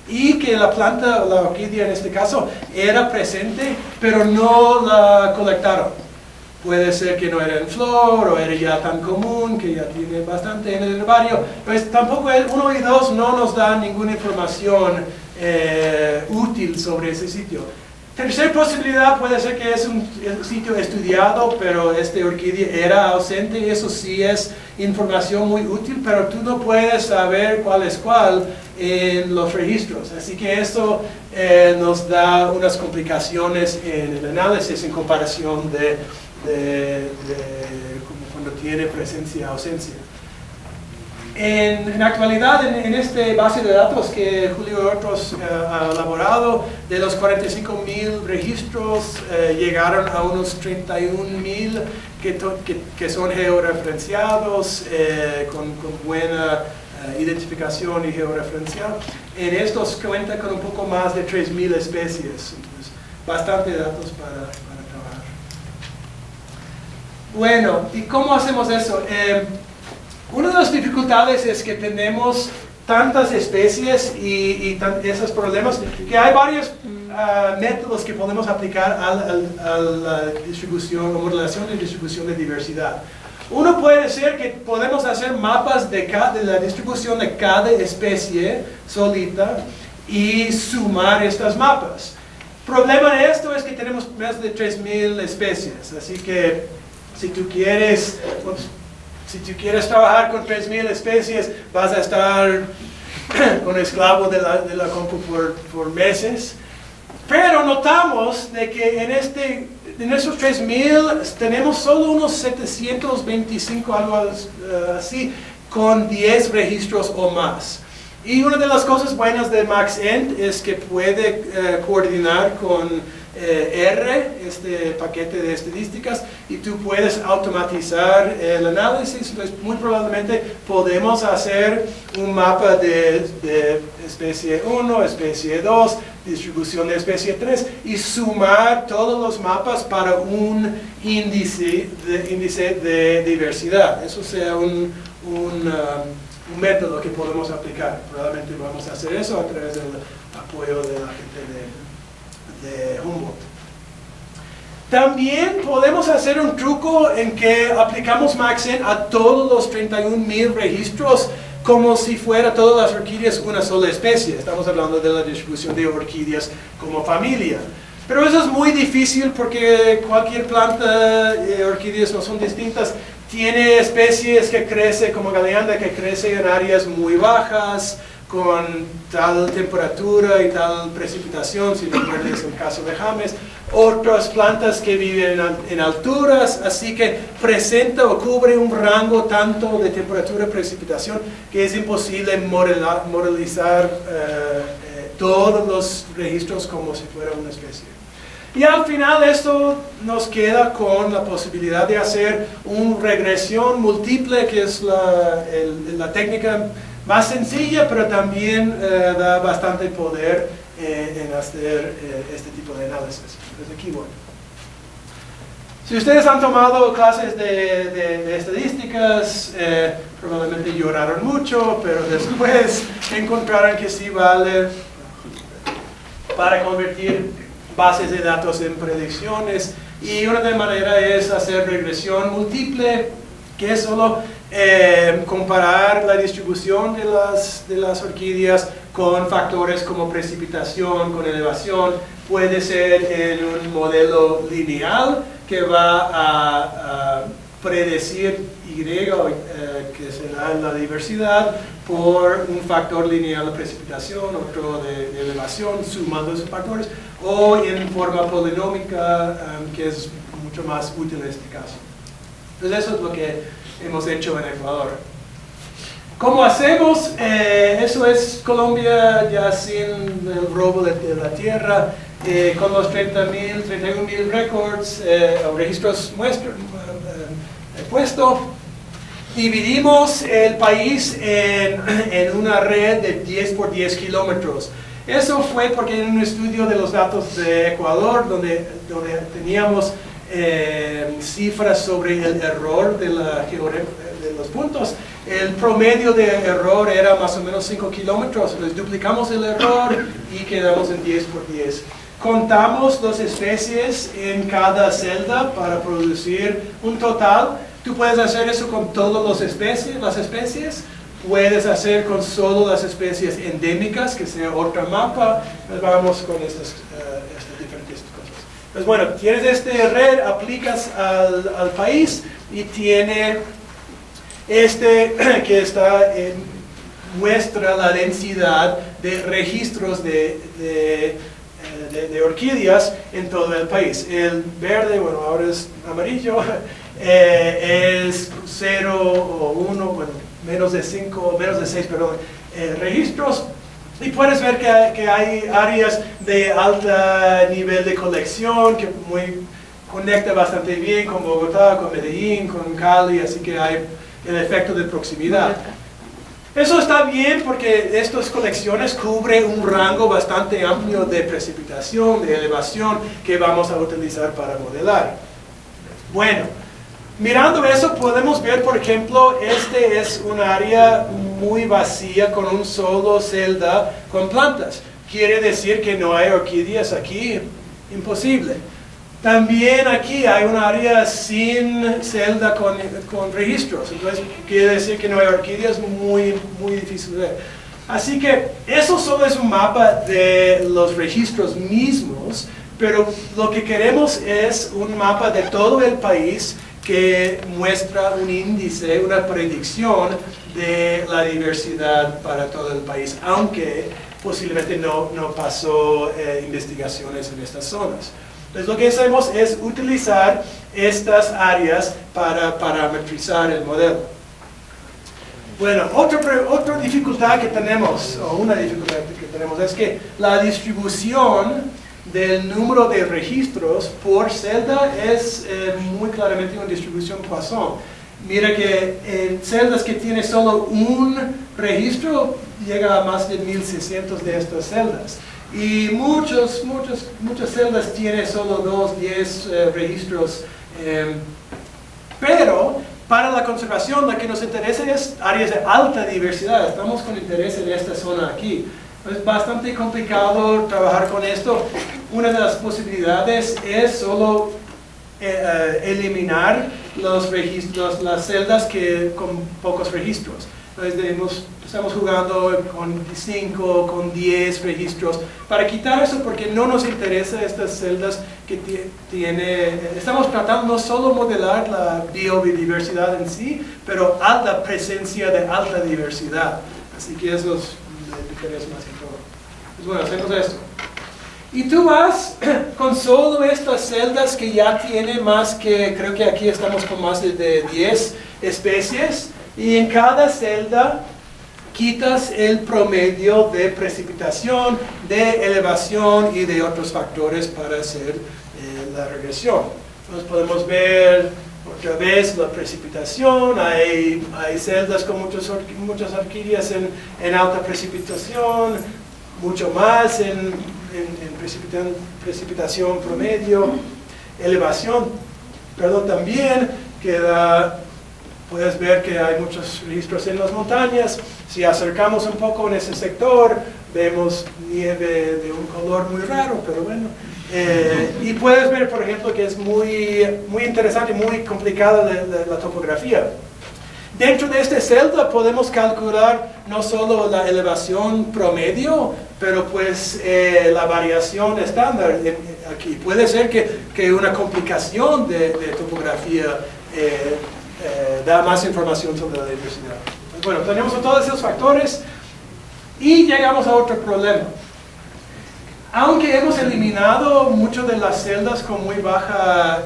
y que la planta, la orquídea en este caso, era presente, pero no la colectaron. Puede ser que no era en flor o era ya tan común, que ya tiene bastante en el herbario. Pues tampoco el 1 y 2 no nos dan ninguna información útil sobre ese sitio. Tercera posibilidad puede ser que es un sitio estudiado, pero esta orquídea era ausente. Eso sí es información muy útil, pero tú no puedes saber cuál es cuál en los registros. Así que eso nos da unas complicaciones en el análisis en comparación de como cuando tiene presencia ausencia. En la actualidad, en esta base de datos que Julio y otros han elaborado, de los 45.000 registros, llegaron a unos 31.000 que son georreferenciados con buena identificación y georreferencia. En estos cuenta con un poco más de 3.000 especies, entonces bastante datos para trabajar. Bueno, ¿y cómo hacemos eso? Una de las dificultades es que tenemos tantas especies y esos problemas que hay varios métodos que podemos aplicar a la distribución o modelación de distribución de diversidad. Uno puede ser que podemos hacer mapas de la distribución de cada especie solita y sumar estos mapas. El problema de esto es que tenemos más de 3.000 especies, así que si tú quieres trabajar con 3.000 especies, vas a estar con esclavo de la compu por meses. Pero notamos de que en esos 3.000 tenemos solo unos 725, algo así, con 10 registros o más. Y una de las cosas buenas de MaxEnt es que puede coordinar con R, este paquete de estadísticas, y tú puedes automatizar el análisis. Entonces, muy probablemente podemos hacer un mapa de especie 1, especie 2, distribución de especie 3 y sumar todos los mapas para un índice de diversidad. Eso sea un método que podemos aplicar. Probablemente vamos a hacer eso a través del apoyo de la gente de Humboldt. También podemos hacer un truco en que aplicamos MaxEnt a todos los 31.000 registros como si fuera todas las orquídeas una sola especie. Estamos hablando de la distribución de orquídeas como familia. Pero eso es muy difícil porque cualquier planta, orquídeas no son distintas, tiene especies que crecen como galeanda, que crece en áreas muy bajas, con tal temperatura y tal precipitación, si recuerdas el caso de James. Otras plantas que viven en alturas, así que presenta o cubre un rango tanto de temperatura y precipitación que es imposible modelizar todos los registros como si fuera una especie. Y al final esto nos queda con la posibilidad de hacer una regresión múltiple, que es la técnica más sencilla, pero también da bastante poder en hacer este tipo de análisis. Entonces aquí voy. Si ustedes han tomado clases de estadísticas, probablemente lloraron mucho, pero después encontraron que sí vale para convertir bases de datos en predicciones. Y una de las maneras es hacer regresión múltiple, que es solo comparar la distribución de las orquídeas con factores como precipitación, con elevación. Puede ser en un modelo lineal que va a predecir Y, que será la diversidad, por un factor lineal de precipitación, otro de elevación, sumando esos factores, o en forma polinómica, que es mucho más útil en este caso. Entonces eso es lo que hemos hecho en Ecuador. ¿Cómo hacemos? Eso es Colombia ya sin el robo de la tierra, con los 31.000 récords o registros puesto. Dividimos el país en una red de 10 por 10 kilómetros. Eso fue porque en un estudio de los datos de Ecuador, donde teníamos cifras sobre el error de los puntos, el promedio de error era más o menos 5 kilómetros. Entonces duplicamos el error y quedamos en 10 por 10. Contamos las especies en cada celda para producir un total. Tú puedes hacer eso con todas las especies, puedes hacer con solo las especies endémicas, que sea otro mapa. Pues vamos con estas diferentes Pues bueno, tienes este red, aplicas al país y tiene este que está muestra la densidad de registros de orquídeas en todo el país. El verde, bueno, ahora es amarillo, es 0 o 1, bueno, menos de 5, menos de 6, perdón, registros. Y puedes ver que hay áreas de alto nivel de colección que conecta bastante bien con Bogotá, con Medellín, con Cali, así que hay el efecto de proximidad. Eso está bien porque estas colecciones cubren un rango bastante amplio de precipitación, de elevación que vamos a utilizar para modelar. Bueno, mirando eso podemos ver, por ejemplo, este es un área muy vacía con un solo celda con plantas. Quiere decir que no hay orquídeas aquí, imposible. También aquí hay un área sin celda con registros, entonces quiere decir que no hay orquídeas, muy difícil de ver. Así que eso solo es un mapa de los registros mismos, pero lo que queremos es un mapa de todo el país que muestra un índice, una predicción de la diversidad para todo el país, aunque posiblemente no pasó investigaciones en estas zonas. Entonces lo que hacemos es utilizar estas áreas para parametrizar el modelo. Bueno, otra dificultad que tenemos, o una dificultad que tenemos, es que la distribución del número de registros por celda es muy claramente una distribución Poisson. Mira que en celdas que tiene solo un registro, llega a más de 1600 de estas celdas. Y muchas celdas tienen solo 2, 10 registros. Pero para la conservación lo que nos interesa es áreas de alta diversidad. Estamos con interés en esta zona aquí. Es bastante complicado trabajar con esto. Una de las posibilidades es solo eliminar los registros, las celdas con pocos registros. Entonces estamos jugando con 5, con 10 registros para quitar eso porque no nos interesa estas celdas que estamos tratando no solo modelar la biodiversidad en sí, pero alta presencia de alta diversidad. Así que eso es lo que interesa más que todo. Pues bueno, hacemos esto. Y tú vas con solo estas celdas que ya tiene más que, creo que aquí estamos con más de 10 especies, y en cada celda quitas el promedio de precipitación, de elevación y de otros factores para hacer la regresión. Entonces podemos ver otra vez la precipitación, hay celdas con muchas orquídeas en alta precipitación, mucho más en precipitación promedio, elevación, perdón, también puedes ver que hay muchos registros en las montañas. Si acercamos un poco en ese sector, vemos nieve de un color muy raro, pero bueno. Y puedes ver, por ejemplo, que es muy interesante y muy complicada la topografía. Dentro de esta celda podemos calcular no solo la elevación promedio, pero pues la variación estándar aquí. Puede ser que una complicación de topografía da más información sobre la diversidad. Pues bueno, tenemos todos esos factores y llegamos a otro problema. Aunque hemos eliminado muchas de las celdas con muy baja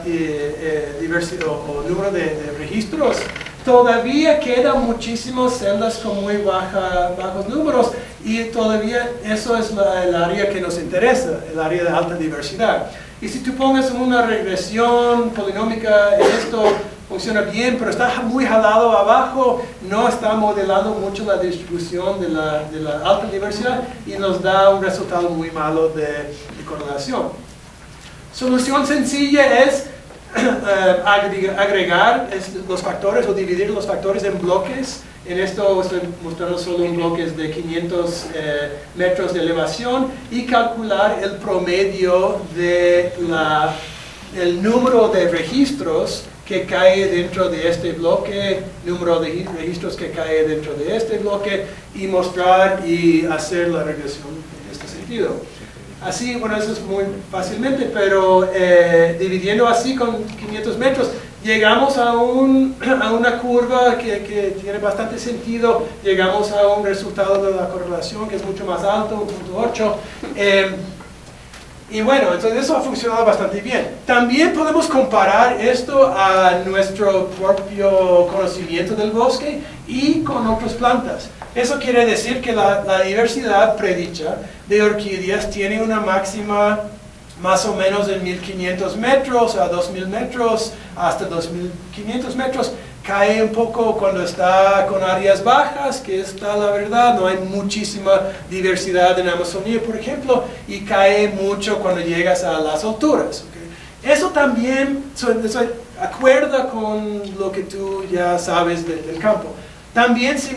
diversidad o número de registros, todavía quedan muchísimas celdas con muy bajos números y todavía eso es el área que nos interesa, el área de alta diversidad. Y si tú pones una regresión polinómica, esto funciona bien, pero está muy jalado abajo, no está modelando mucho la distribución de la alta diversidad y nos da un resultado muy malo de correlación. Solución sencilla es agregar los factores o dividir los factores en bloques. En esto estoy mostrando solo en bloques de 500 metros de elevación y calcular el promedio del número de registros que cae dentro de este bloque, número de registros que cae dentro de este bloque y mostrar y hacer la regresión en este sentido. así, bueno, eso es muy fácilmente, pero dividiendo así con 500 metros, llegamos a una curva que tiene bastante sentido, llegamos a un resultado de la correlación que es mucho más alto, 1.8. Y bueno, entonces eso ha funcionado bastante bien. También podemos comparar esto a nuestro propio conocimiento del bosque y con otras plantas. Eso quiere decir que la diversidad predicha de orquídeas tiene una máxima más o menos en 1500 metros a 2000 metros, hasta 2500 metros. Cae un poco cuando está con áreas bajas, que está la verdad, no hay muchísima diversidad en Amazonía, por ejemplo, y cae mucho cuando llegas a las alturas. ¿Okay? Eso también acuerda con lo que tú ya sabes del campo. También si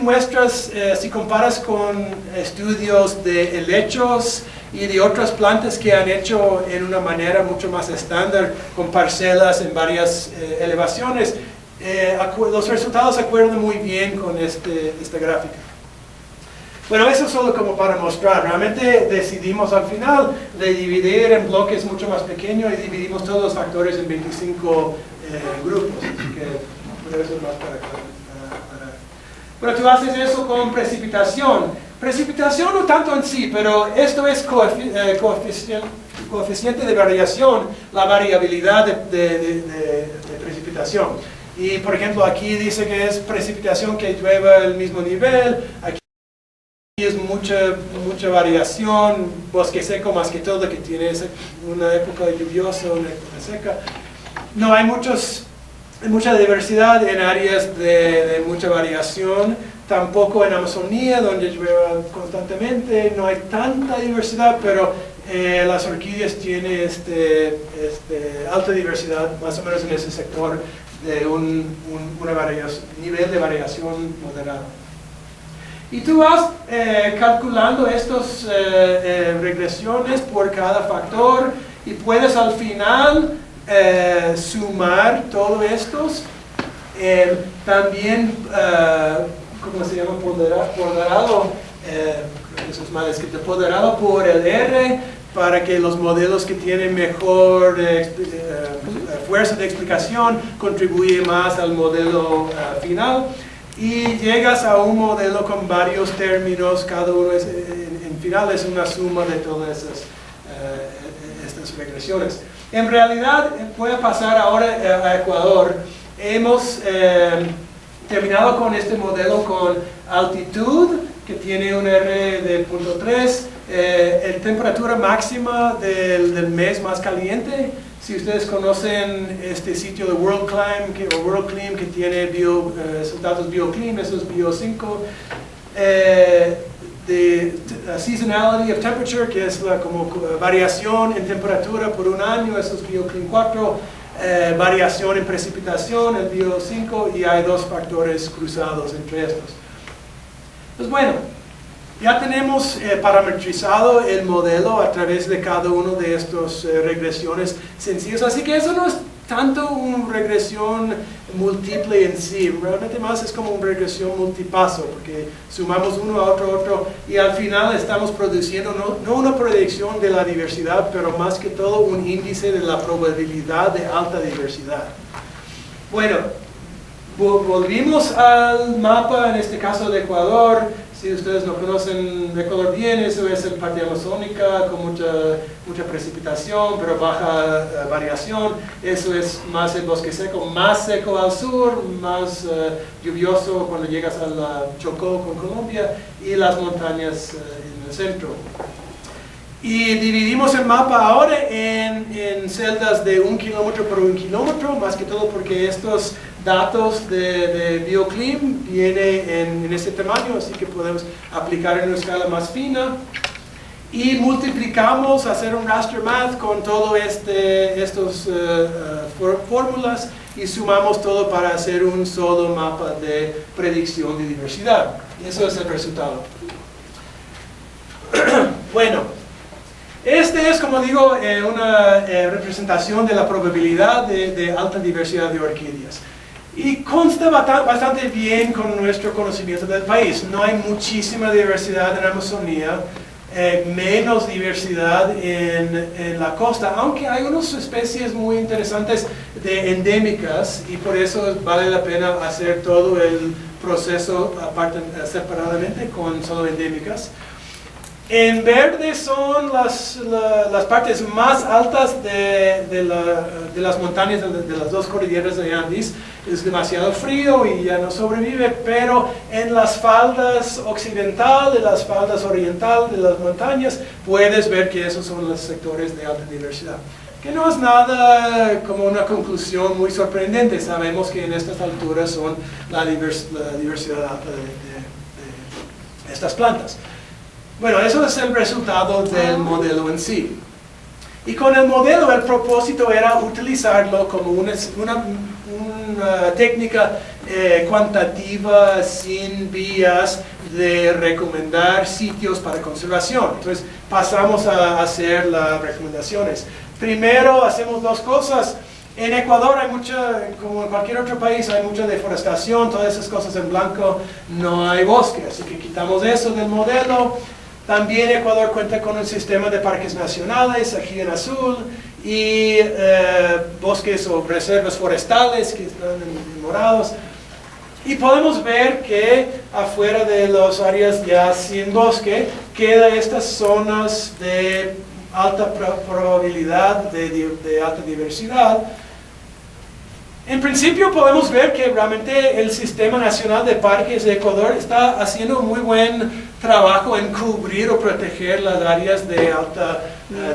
comparas con estudios de helechos y de otras plantas que han hecho en una manera mucho más estándar, con parcelas en varias elevaciones, los resultados se acuerdan muy bien con esta gráfica. Bueno, eso es solo como para mostrar. Realmente decidimos al final de dividir en bloques mucho más pequeños y dividimos todos los factores en 25 grupos. Así que puede ser más para Bueno, tú haces eso con precipitación. Precipitación no tanto en sí, pero esto es coeficiente de variación, la variabilidad de precipitación. Y por ejemplo, aquí dice que es precipitación que llueva al mismo nivel, aquí es mucha variación, bosque seco más que todo, que tiene una época lluviosa, una época seca. No hay mucha diversidad en áreas de mucha variación, tampoco en Amazonía, donde llueve constantemente, no hay tanta diversidad, pero las orquídeas tienen alta diversidad, más o menos en ese sector, de un nivel de variación moderado. Y tú vas calculando estas regresiones por cada factor y puedes al final sumar todos estos. También, ¿cómo se llama? Ponderado, eso es mal escrito, ponderado por el R, para que los modelos que tienen mejor fuerza de explicación contribuyen más al modelo final. Y llegas a un modelo con varios términos, cada uno en final es una suma de todas estas regresiones. En realidad, voy a pasar ahora a Ecuador. Hemos terminado con este modelo con altitud, que tiene un R de 0.3, temperatura máxima del mes más caliente. Si ustedes conocen este sitio de WorldClim, que tiene esos datos BioClim, eso es Bio5, de seasonality of temperature, que es como variación en temperatura por un año, eso es BioClim 4, variación en precipitación, el Bio5, y hay dos factores cruzados entre estos. Pues bueno, ya tenemos parametrizado el modelo a través de cada uno de estas regresiones sencillas, así que eso no es tanto una regresión múltiple en sí, realmente más es como una regresión multipaso, porque sumamos uno a otro, y al final estamos produciendo no una predicción de la diversidad, pero más que todo un índice de la probabilidad de alta diversidad. Bueno, volvimos al mapa, en este caso de Ecuador. Si ustedes no conocen Ecuador bien, eso es el parte amazónica con mucha precipitación, pero baja variación. Eso es más el bosque seco, más seco al sur, más lluvioso cuando llegas a la Chocó con Colombia, y las montañas en el centro. Y dividimos el mapa ahora en celdas de 1 kilómetro por 1 kilómetro, más que todo porque estos datos de BioClim vienen en este tamaño, así que podemos aplicar en una escala más fina. Y multiplicamos, hacer un raster math con todas estas fórmulas, y sumamos todo para hacer un solo mapa de predicción de diversidad. Y eso es el resultado. Bueno. Este es, como digo, una representación de la probabilidad de alta diversidad de orquídeas. Y consta bastante bien con nuestro conocimiento del país. No hay muchísima diversidad en Amazonía. menos diversidad en la costa, aunque hay unas especies muy interesantes de endémicas y por eso vale la pena hacer todo el proceso aparte, separadamente con solo endémicas. En verde son las partes más altas de las montañas de las dos cordilleras de Andes. Es demasiado frío y ya no sobrevive, pero en las faldas occidental y las faldas oriental de las montañas puedes ver que esos son los sectores de alta diversidad. Que no es nada como una conclusión muy sorprendente. Sabemos que en estas alturas son la diversidad alta de estas plantas. Bueno, eso es el resultado del modelo en sí. Y con el modelo el propósito era utilizarlo como una técnica cuantitativa sin vías de recomendar sitios para conservación. Entonces pasamos a hacer las recomendaciones. Primero hacemos dos cosas. En Ecuador hay mucha, como en cualquier otro país, hay mucha deforestación, todas esas cosas en blanco, no hay bosque, así que quitamos eso del modelo. También Ecuador cuenta con un sistema de parques nacionales, aquí en azul, y bosques o reservas forestales que están en morados. Y podemos ver que afuera de las áreas ya sin bosque, quedan estas zonas de alta probabilidad de alta diversidad. En principio podemos ver que realmente el Sistema Nacional de Parques de Ecuador está haciendo muy buen trabajo en cubrir o proteger las áreas de alta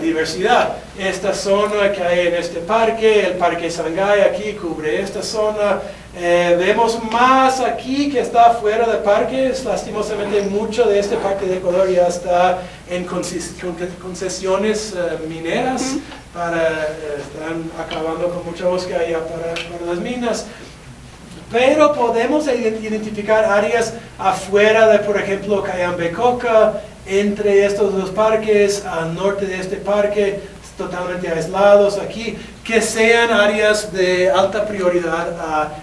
diversidad. Esta zona que hay en este parque, el Parque Sangay aquí cubre esta zona. Vemos más aquí que está fuera de parques. Lastimosamente mucho de este parque de Ecuador ya está en concesiones mineras. Están acabando con mucha bosque allá para las minas. Pero podemos identificar áreas afuera de, por ejemplo, Cayambe-Coca, entre estos dos parques, al norte de este parque, totalmente aislados aquí, que sean áreas de alta prioridad a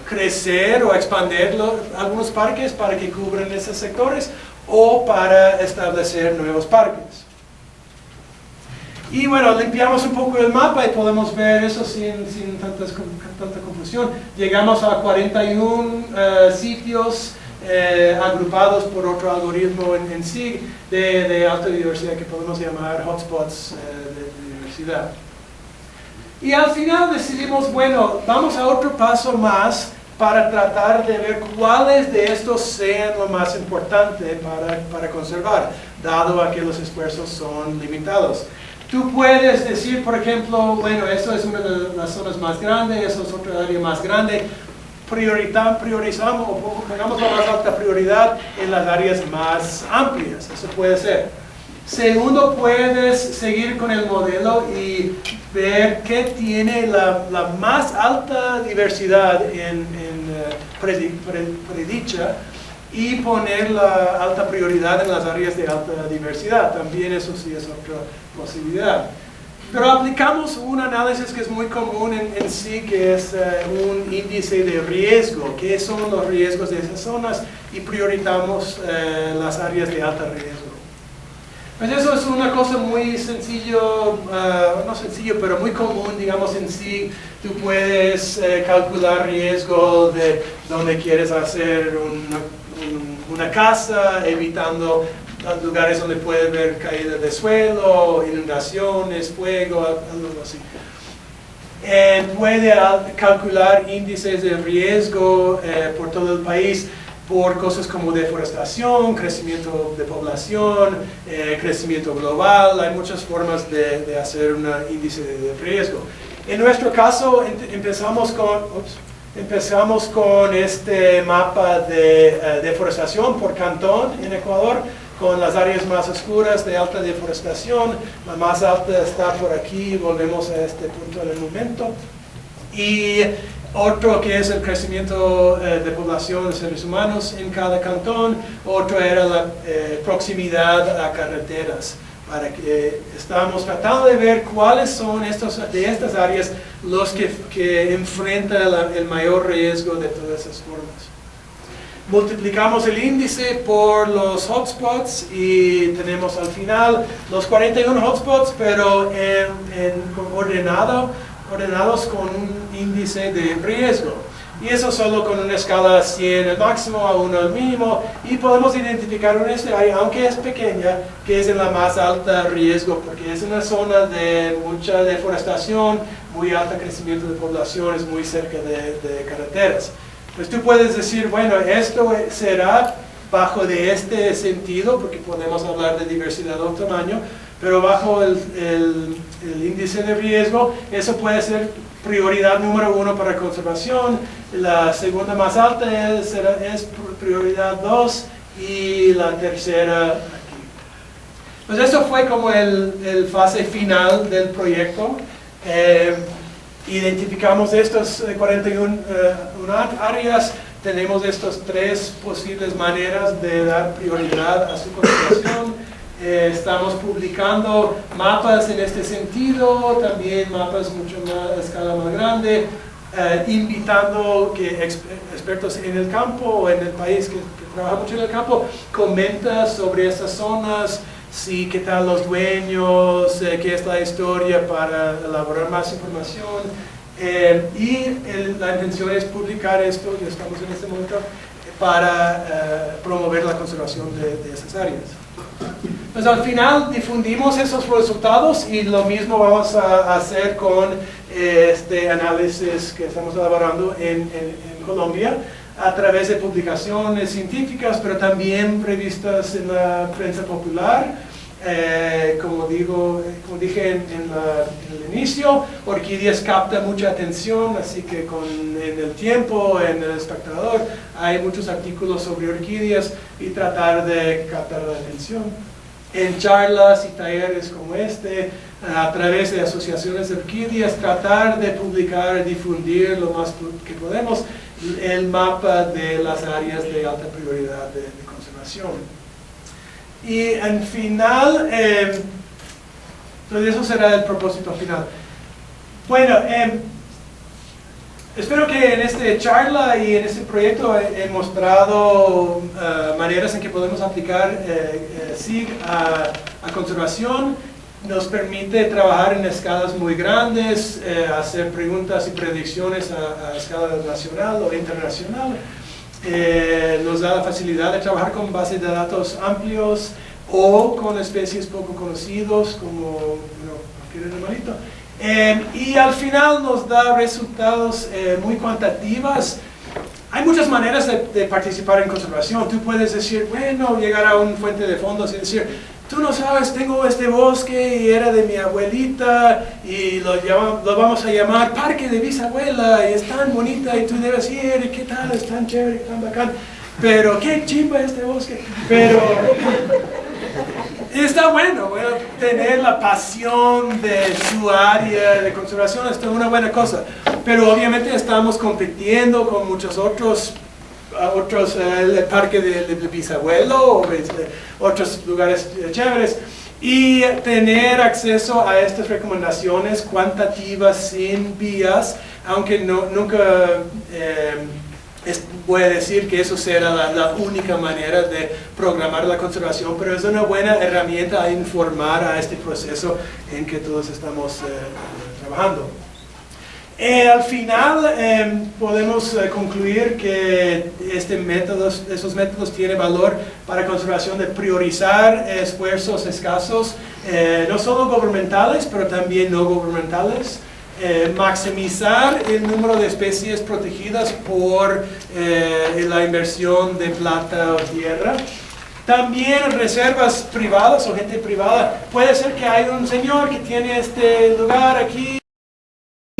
crecer o expandir algunos parques para que cubran esos sectores o para establecer nuevos parques. Y bueno, limpiamos un poco el mapa y podemos ver eso sin tanta confusión. Llegamos a 41 sitios agrupados por otro algoritmo en sí de alta diversidad que podemos llamar hotspots de diversidad. Y al final decidimos, bueno, vamos a otro paso más para tratar de ver cuáles de estos sean lo más importante para conservar, dado a que los esfuerzos son limitados. Tú puedes decir, por ejemplo, bueno, eso es una de las zonas más grandes, eso es otra área más grande. Priorizamos o pongamos la más alta prioridad en las áreas más amplias, eso puede ser. Segundo, puedes seguir con el modelo y ver qué tiene la más alta diversidad en predicha y poner la alta prioridad en las áreas de alta diversidad. También eso sí es otra posibilidad. Pero aplicamos un análisis que es muy común en sí, que es un índice de riesgo. ¿Qué son los riesgos de esas zonas? Y priorizamos las áreas de alto riesgo. Pues eso es una cosa muy sencillo, no sencillo, pero muy común, digamos, en sí. Tú puedes calcular riesgo de donde quieres hacer una casa, evitando lugares donde puede haber caída de suelo, inundaciones, fuego, algo así. Puede calcular índices de riesgo por todo el país por cosas como deforestación, crecimiento de población, crecimiento global. Hay muchas formas de hacer un índice de riesgo. En nuestro caso empezamos con este mapa de deforestación por cantón en Ecuador, con las áreas más oscuras de alta deforestación. La más alta está por aquí, volvemos a este punto en el momento. Y otro que es el crecimiento de población de seres humanos en cada cantón. Otro era la proximidad a carreteras. Para que estamos tratando de ver cuáles son de estas áreas los que enfrentan el mayor riesgo de todas esas formas. multiplicamos el índice por los hotspots y tenemos al final los 41 hotspots, pero ordenados con un índice de riesgo. Y eso solo con una escala 100 el máximo a 1 el mínimo, y podemos identificar una área, aunque es pequeña, que es en la más alta riesgo, porque es una zona de mucha deforestación, muy alto crecimiento de poblaciones, muy cerca de carreteras. Pues tú puedes decir, bueno, esto será bajo de este sentido, porque podemos hablar de diversidad o tamaño, pero bajo el índice de riesgo, eso puede ser prioridad número 1 para conservación, la segunda más alta es prioridad 2 y la tercera aquí. Pues eso fue como el fase final del proyecto. Identificamos estas 41 áreas, tenemos estas 3 posibles maneras de dar prioridad a su conservación. Estamos publicando mapas en este sentido, también mapas a escala más grande, invitando que expertos en el campo o en el país que trabaja mucho en el campo comenten sobre estas zonas, qué tal los dueños, qué es la historia para elaborar más información. La intención es publicar esto, ya estamos en este momento, para promover la conservación de esas áreas. Pues al final difundimos esos resultados y lo mismo vamos a hacer con este análisis que estamos elaborando en Colombia a través de publicaciones científicas, pero también revistas en la prensa popular. Como dije en el inicio, Orquídeas capta mucha atención, así que en El Tiempo, en El Espectador, hay muchos artículos sobre orquídeas y tratar de captar la atención. En charlas y talleres como este, a través de asociaciones de orquídeas, tratar de publicar, difundir lo más que podemos el mapa de las áreas de alta prioridad de conservación. Y en final, eso será el propósito final. Bueno, espero que en esta charla y en este proyecto he mostrado maneras en que podemos aplicar SIG a conservación. Nos permite trabajar en escalas muy grandes, hacer preguntas y predicciones a escala nacional o internacional. Nos da la facilidad de trabajar con bases de datos amplios o con especies poco conocidos como cualquier animalito. Y al final nos da resultados muy cuantitativos. Hay muchas maneras de participar en conservación. Tú puedes decir, bueno, llegar a una fuente de fondos y decir, tú no sabes, tengo este bosque y era de mi abuelita y lo vamos a llamar Parque de Bisabuela y es tan bonita y tú debes ir y qué tal, es tan chévere, tan bacán, pero qué chimba este bosque. Pero está bueno tener la pasión de su área de conservación, es una buena cosa, pero obviamente estamos compitiendo con muchos otros el parque de Bisabuelo o otros lugares chéveres, y tener acceso a estas recomendaciones cuantitativas sin vías, aunque nunca voy a decir que eso será la única manera de programar la conservación, pero es una buena herramienta a informar a este proceso en que todos estamos trabajando. Al final podemos concluir que esos métodos tienen valor para conservación de priorizar esfuerzos escasos, no solo gubernamentales, pero también no gubernamentales, maximizar el número de especies protegidas por la inversión de plata o tierra. También reservas privadas o gente privada. Puede ser que hay un señor que tiene este lugar aquí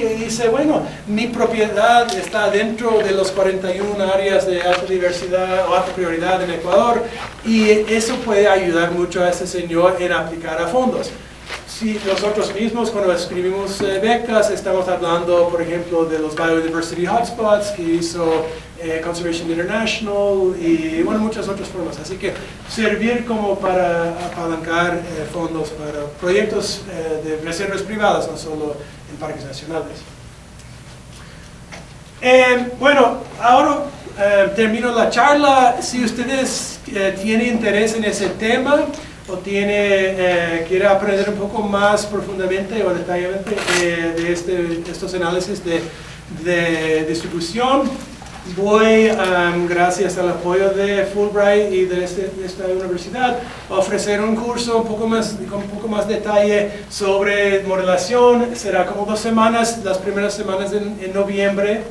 y dice, bueno, mi propiedad está dentro de los 41 áreas de alta diversidad o alta prioridad en Ecuador, y eso puede ayudar mucho a ese señor en aplicar a fondos. Si nosotros mismos cuando escribimos becas estamos hablando, por ejemplo, de los Biodiversity Hotspots que hizo Conservation International y bueno, muchas otras formas. Así que servir como para apalancar fondos para proyectos de reservas privadas, no solo en parques nacionales. Bueno, ahora termino la charla. Si ustedes tienen interés en ese tema o quiere aprender un poco más profundamente o detalladamente de estos análisis de distribución, voy, gracias al apoyo de Fulbright y de esta universidad, a ofrecer un curso con un poco más detalle sobre modelación. Será como 2 semanas, las primeras semanas en noviembre.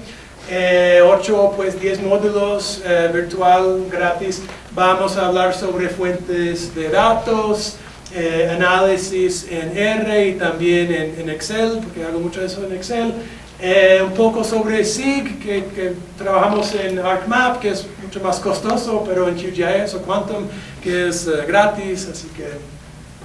8, pues 10 módulos virtual, gratis. Vamos a hablar sobre fuentes de datos, análisis en R y también en Excel, porque hago mucho de eso en Excel. Un poco sobre SIG, que trabajamos en ArcMap, que es mucho más costoso, pero en QGIS o Quantum, que es gratis, así que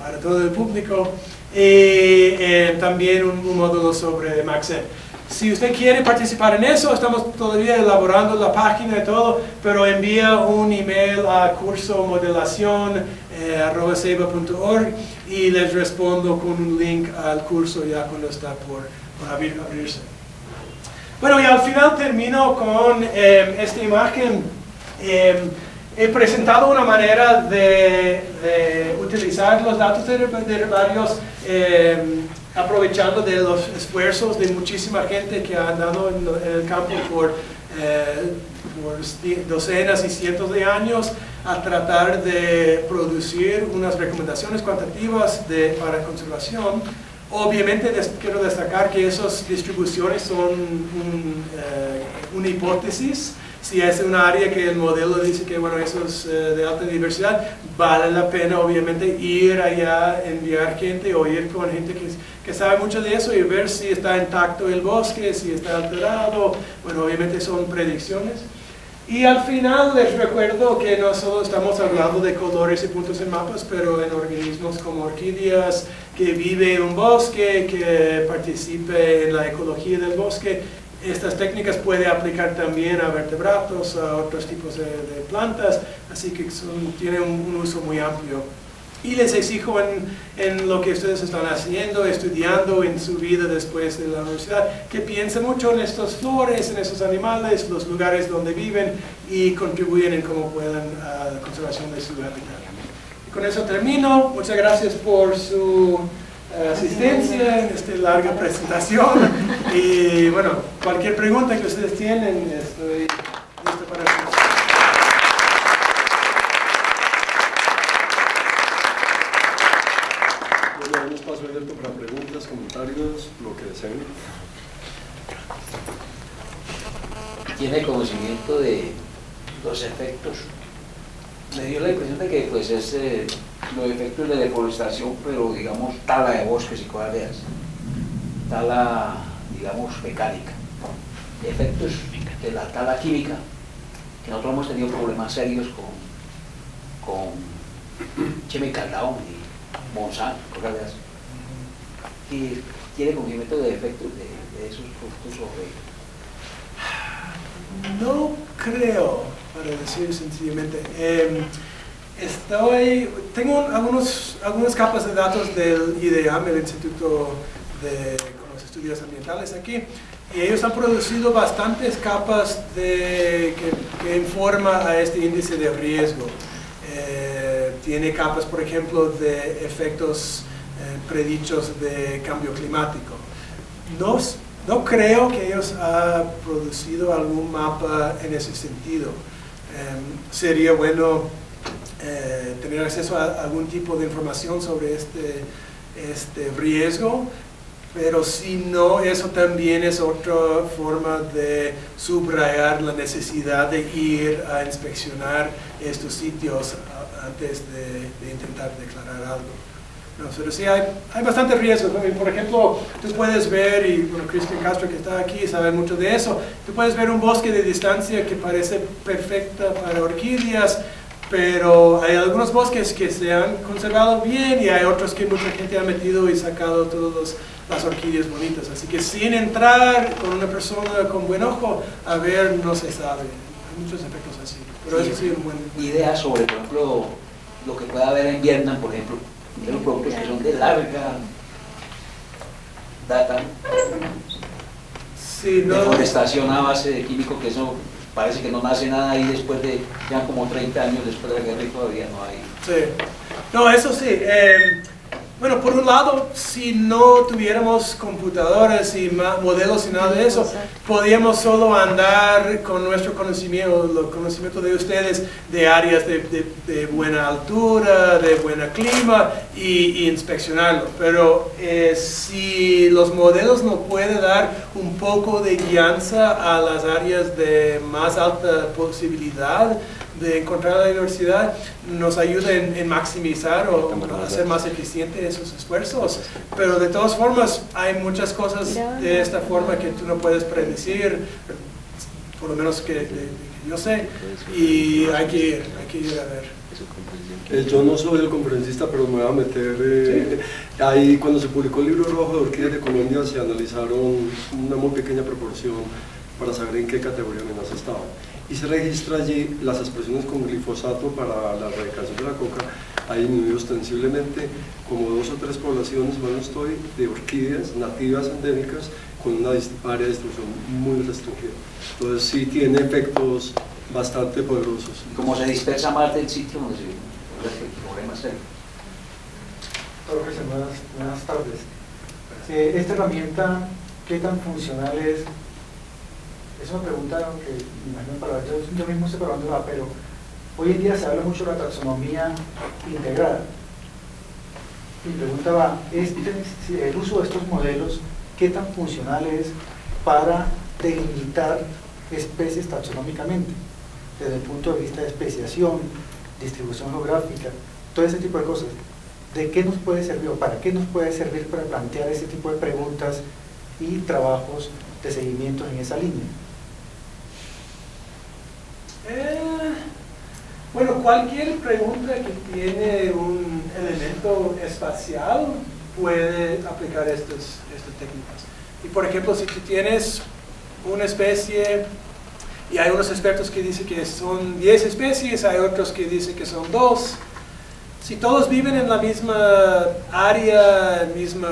para todo el público. Y también un módulo sobre Maxent. Si usted quiere participar en eso, estamos todavía elaborando la página y todo, pero envía un email a cursomodelacion@ceiba.org y les respondo con un link al curso ya cuando está por abrirse. Bueno, y al final termino con esta imagen. He presentado una manera de utilizar los datos de herbarios aprovechando de los esfuerzos de muchísima gente que ha andado en el campo por docenas y cientos de años a tratar de producir unas recomendaciones cuantitativas para conservación. Obviamente quiero destacar que esas distribuciones son una hipótesis. Si es un área que el modelo dice que bueno, eso es de alta diversidad, vale la pena obviamente ir allá, enviar gente o ir con gente que sabe mucho de eso y ver si está intacto el bosque, si está alterado. Bueno, obviamente son predicciones. Y al final les recuerdo que no solo estamos hablando de colores y puntos en mapas, pero en organismos como orquídeas, que vive en un bosque, que participe en la ecología del bosque. Estas técnicas puede aplicar también a vertebrados, a otros tipos de plantas, así que tienen un uso muy amplio. Y les exijo en lo que ustedes están haciendo, estudiando en su vida después de la universidad, que piensen mucho en estas flores, en esos animales, los lugares donde viven y contribuyen en cómo puedan a la conservación de su hábitat. Y con eso termino. Muchas gracias por su asistencia en esta larga presentación. Y bueno, cualquier pregunta que ustedes tienen, estoy listo para eso. Un espacio abierto para preguntas, comentarios, lo que deseen. ¿Tiene conocimiento de los efectos? Me dio la impresión de que pues es los efectos de deforestación, pero digamos tala de bosques y cosas de esas. Tala, digamos, mecánica. Efectos de la tala química, que nosotros hemos tenido problemas serios con Chemical Down y Monsanto, cosas de esas. Y tiene conocimiento de efectos de esos productos sobre... No creo, para decir sencillamente. Tengo algunas capas de datos del IDEAM, el Instituto con los Estudios Ambientales aquí, y ellos han producido bastantes capas que informan a este índice de riesgo. Tiene capas, por ejemplo, de efectos predichos de cambio climático. No creo que ellos hayan producido algún mapa en ese sentido. Sería bueno tener acceso a algún tipo de información sobre este riesgo, pero si no, eso también es otra forma de subrayar la necesidad de ir a inspeccionar estos sitios antes de intentar declarar algo. No, pero sí hay bastantes riesgos. Por ejemplo, tú puedes ver, y bueno, Cristian Castro que está aquí sabe mucho de eso, tú puedes ver un bosque de distancia que parece perfecta para orquídeas, pero hay algunos bosques que se han conservado bien y hay otros que mucha gente ha metido y sacado todas las orquídeas bonitas. Así que sin entrar con una persona con buen ojo a ver, no se sabe. Hay muchos efectos así, pero eso sí es un buen... Ideas sobre, por ejemplo, lo que pueda haber en Vietnam, por ejemplo, de los productos que son de larga data. Sí, no. deforestación a base de químico, que eso parece que no nace nada ahí después de, ya como 30 años después de la guerra y todavía no hay. Sí, no, eso sí. Bueno, por un lado, si no tuviéramos computadoras y modelos y nada de eso, podríamos solo andar con nuestro conocimiento, el conocimiento de ustedes de áreas de buena altura, de buen clima y inspeccionarlo. Pero si los modelos nos pueden dar un poco de guianza a las áreas de más alta posibilidad de encontrar la diversidad, nos ayuda en maximizar o hacer más eficiente esos esfuerzos. Pero de todas formas, hay muchas cosas de esta forma que tú no puedes predecir, por lo menos que yo sé, y hay que ir a ver. Yo no soy el conferencista, pero me voy a meter ahí. Cuando se publicó el libro rojo de orquídeas de Colombia, se analizaron una muy pequeña proporción para saber en qué categoría amenaza estaban. Y se registra allí las expresiones con glifosato para la erradicación de la coca. Ha disminuido ostensiblemente como 2 o 3 poblaciones, mal no estoy, de orquídeas nativas endémicas con una área de distribución muy restringida. Entonces sí tiene efectos bastante poderosos. Como se dispersa más del sitio donde se el problema es el. Profesor, buenas tardes. Esta herramienta, ¿qué tan funcional es? Es una pregunta que me imagino para yo mismo sé para dónde va, pero hoy en día se habla mucho de la taxonomía integrada. Mi pregunta va, el uso de estos modelos, ¿qué tan funcional es para delimitar especies taxonómicamente? Desde el punto de vista de especiación, distribución geográfica, todo ese tipo de cosas. ¿De qué nos puede servir o para qué nos puede servir para plantear ese tipo de preguntas y trabajos de seguimiento en esa línea? Bueno, cualquier pregunta que tiene un elemento espacial puede aplicar estas técnicas. Y por ejemplo, si tú tienes una especie y hay unos expertos que dicen que son 10 especies, hay otros que dicen que son 2. Si todos viven en la misma área, mismo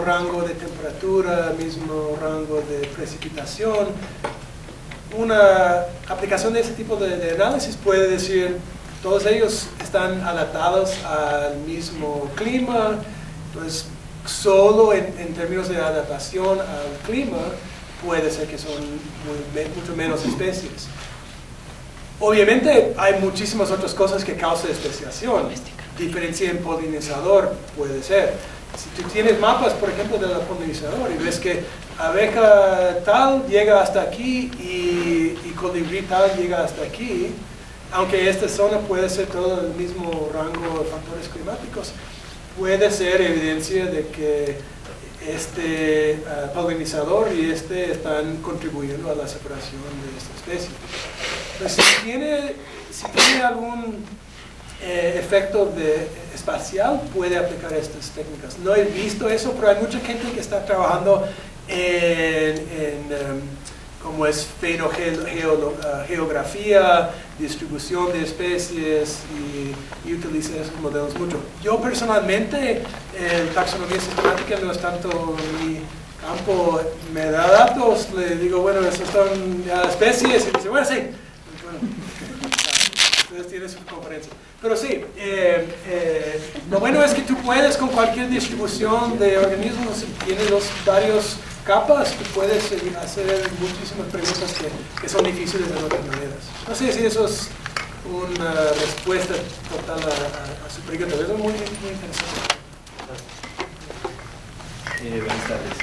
rango de temperatura, mismo rango de precipitación, una aplicación de ese tipo de análisis puede decir todos ellos están adaptados al mismo clima, entonces solo en términos de adaptación al clima puede ser que son mucho menos especies. Obviamente hay muchísimas otras cosas que causan especiación. Diferencia en polinizador puede ser. Si tú tienes mapas, por ejemplo, del polinizador y ves que abeja tal llega hasta aquí y colibrí tal llega hasta aquí, aunque esta zona puede ser todo el mismo rango de factores climáticos, puede ser evidencia de que este polinizador y están contribuyendo a la separación de esta especie. Entonces, si tiene algún efecto espacial, puede aplicar estas técnicas. No he visto eso, pero hay mucha gente que está trabajando como es geografía, distribución de especies y utiliza esos modelos mucho. Yo personalmente, taxonomía sistemática no es tanto mi campo, me da datos, le digo, bueno, esas son especies, y dice, bueno, sí. Bueno, entonces tiene su conferencia. Pero sí, lo bueno es que tú puedes con cualquier distribución de organismos, si tienes varios capas, tú puedes hacer muchísimas preguntas que son difíciles de otras maneras. No sé si eso es una respuesta total a su pregunta, eso es muy interesante. Buenas tardes.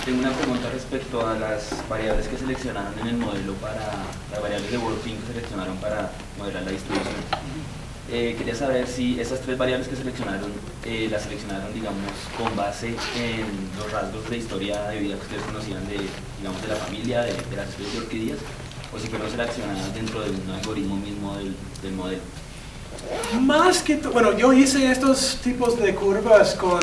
Tengo una pregunta respecto a las variables que seleccionaron en el modelo las variables de Wolfing que seleccionaron para modelar la distribución. Quería saber si esas 3 variables que seleccionaron, las seleccionaron, digamos, con base en los rasgos de historia de vida que ustedes conocían de la familia, de las especies de orquídeas, o si fueron seleccionadas dentro de un algoritmo mismo del modelo. Más que bueno, yo hice estos tipos de curvas con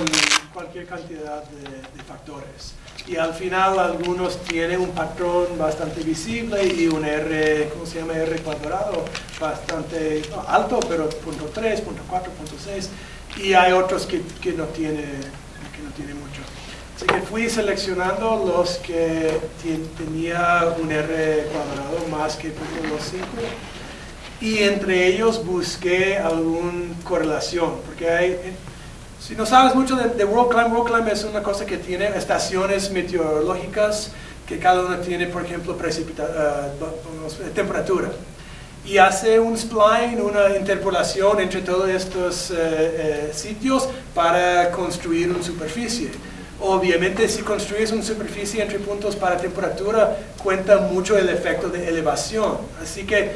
cualquier cantidad de factores. Y al final algunos tienen un patrón bastante visible y un R, ¿cómo se llama? R cuadrado, bastante alto, pero 0.3, 0.4, 0.6. Y hay otros que no tiene mucho. Así que fui seleccionando los que tenía un R cuadrado más que 0.25 y entre ellos busqué alguna correlación, porque hay, si no sabes mucho de WorldClimb es una cosa que tiene estaciones meteorológicas que cada una tiene, por ejemplo, temperatura. Y hace un spline, una interpolación entre todos estos sitios para construir una superficie. Obviamente, si construyes una superficie entre puntos para temperatura, cuenta mucho el efecto de elevación. Así que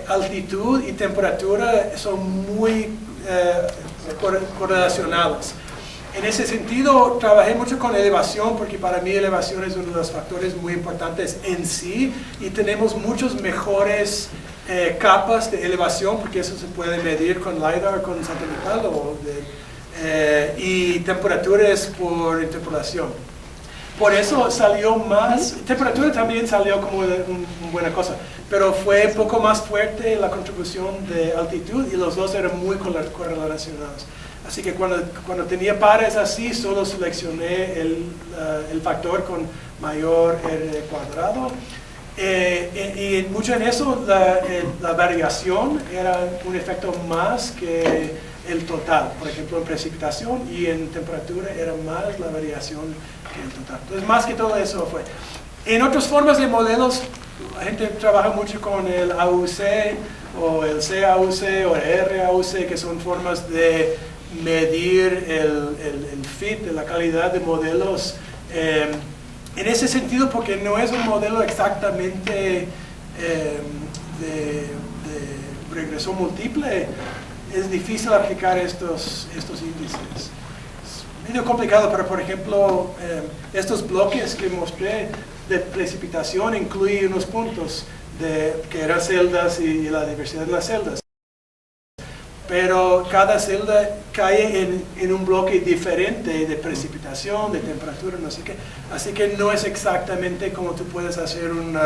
altitud y temperatura son muy correlacionados. En ese sentido, trabajé mucho con elevación porque para mí elevación es uno de los factores muy importantes en sí y tenemos muchos mejores capas de elevación porque eso se puede medir con LiDAR, con satelital y temperaturas por interpolación. Por eso salió más, temperatura también salió como una buena cosa, pero fue un poco más fuerte la contribución de altitud y los dos eran muy correlacionados. Así que cuando tenía pares así, solo seleccioné el factor con mayor R cuadrado. Y mucho en eso, la variación era un efecto más que el total. Por ejemplo, en precipitación y en temperatura era más la variación que el total. Entonces, más que todo eso fue. En otras formas de modelos, la gente trabaja mucho con el AUC o el CAUC o el RAUC, que son formas de medir el fit, de la calidad de modelos. En ese sentido, porque no es un modelo exactamente de regresión múltiple, es difícil aplicar estos índices. Es medio complicado, pero por ejemplo, estos bloques que mostré de precipitación incluyen unos puntos que eran celdas y la diversidad de las celdas. Pero cada celda cae en un bloque diferente de precipitación, de temperatura, no sé qué. Así que no es exactamente como tú puedes hacer un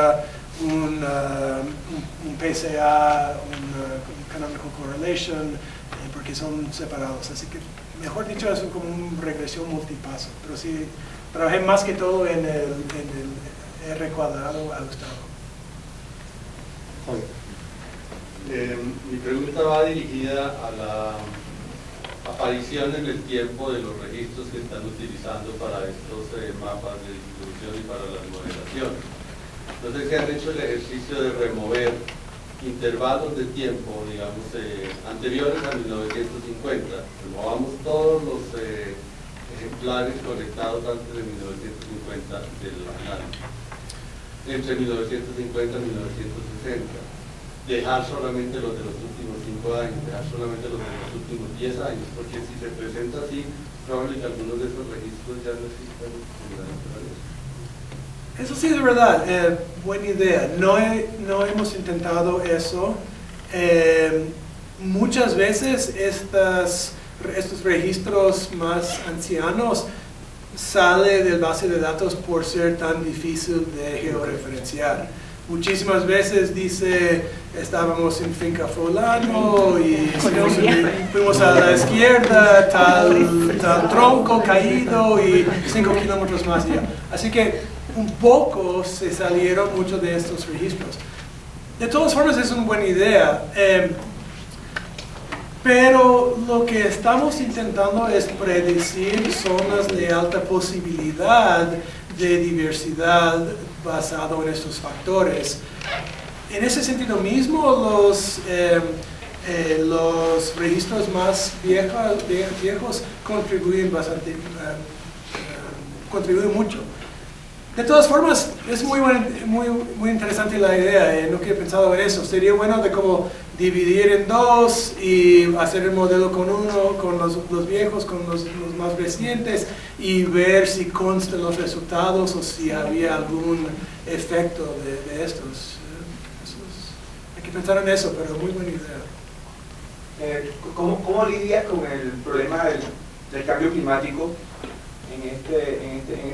PCA, un Canonical Correlation, porque son separados. Así que, mejor dicho, es como una regresión multipaso. Pero sí, trabajé más que todo en el R cuadrado ajustado. Mi pregunta va dirigida a la aparición en el tiempo de los registros que están utilizando para estos mapas de distribución y para la modelación. Entonces, se han hecho el ejercicio de remover intervalos de tiempo, digamos, anteriores a 1950. Removamos todos los ejemplares conectados antes de 1950 del análisis, entre 1950 y 1960. Dejar solamente los de los últimos 5 años, dejar solamente los de los últimos 10 años, porque si se presenta así, probablemente algunos de esos registros ya no existan en la naturaleza. Eso sí es verdad, buena idea. No hemos intentado eso. Muchas veces estos registros más ancianos salen del base de datos por ser tan difícil de georreferenciar. Muchísimas veces dice, estábamos en finca fulano y fuimos a la izquierda, tal tronco caído y 5 kilómetros más allá. Así que un poco se salieron muchos de estos registros. De todas formas es una buena idea, pero lo que estamos intentando es predecir zonas de alta posibilidad de diversidad basado en estos factores. En ese sentido mismo, los registros más viejos contribuyen bastante, contribuyen mucho. De todas formas, es muy interesante la idea, nunca he pensado en eso. Sería bueno de como dividir en dos y hacer el modelo con uno, con los viejos, con los más recientes y ver si constan los resultados o si había algún efecto de estos. Hay que pensar en eso, pero muy buena idea. ¿Cómo lidias con el problema del cambio climático en este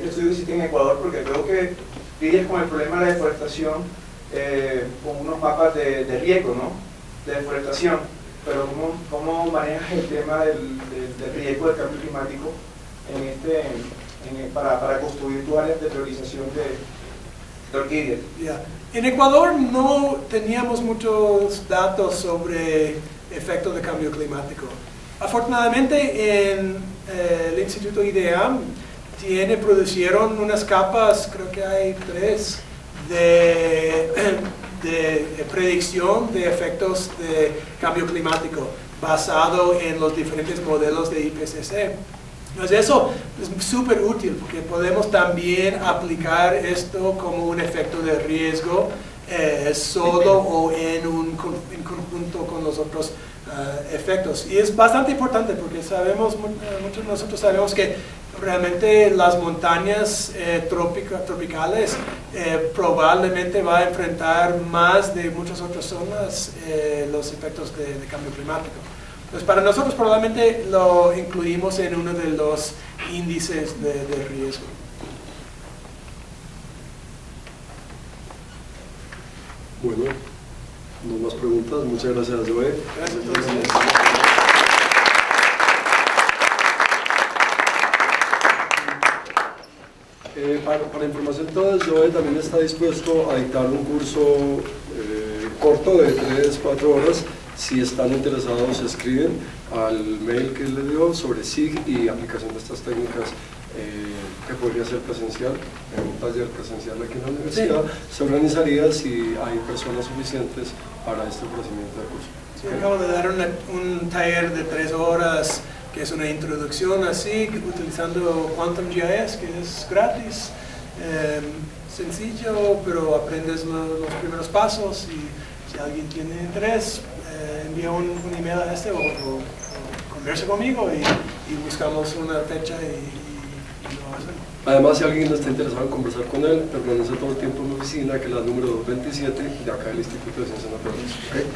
estudio que hiciste en Ecuador? Porque creo que lidias con el problema de la deforestación con unos mapas de riesgo, ¿no? De deforestación, pero ¿cómo manejas el tema del riesgo del cambio climático para construir tu área de priorización de orquídeas. Ya. En Ecuador no teníamos muchos datos sobre efectos de cambio climático. Afortunadamente en el Instituto IDEAM producieron unas capas, creo que hay 3, de predicción de efectos de cambio climático basado en los diferentes modelos de IPCC. Entonces eso es súper útil porque podemos también aplicar esto como un efecto de riesgo solo o en conjunto con los otros efectos. Y es bastante importante porque sabemos, muchos de nosotros sabemos que realmente las montañas tropicales probablemente va a enfrentar más de muchas otras zonas los efectos de cambio climático. Pues para nosotros probablemente lo incluimos en uno de los índices de riesgo. Bueno, no más preguntas. Muchas gracias, Joe. Gracias a todos. Para información todos, Joe también está dispuesto a dictar un curso corto de 3-4 horas. Si están interesados, escriben al mail que le dio sobre SIG y aplicación de estas técnicas que podría ser presencial, en un taller presencial aquí en la universidad. Sí. Se organizaría si hay personas suficientes para este ofrecimiento de curso. Sí, acabo de dar un taller de 3 horas que es una introducción a SIG utilizando Quantum GIS, que es gratis, sencillo, pero aprendes los primeros pasos y si alguien tiene interés, envía un email a o conversa conmigo y buscamos una fecha y lo hacemos. Además, si alguien está interesado en conversar con él, permanece todo el tiempo en la oficina, que es la número 227 de acá del Instituto de Ciencias Naturales. ¿Okay?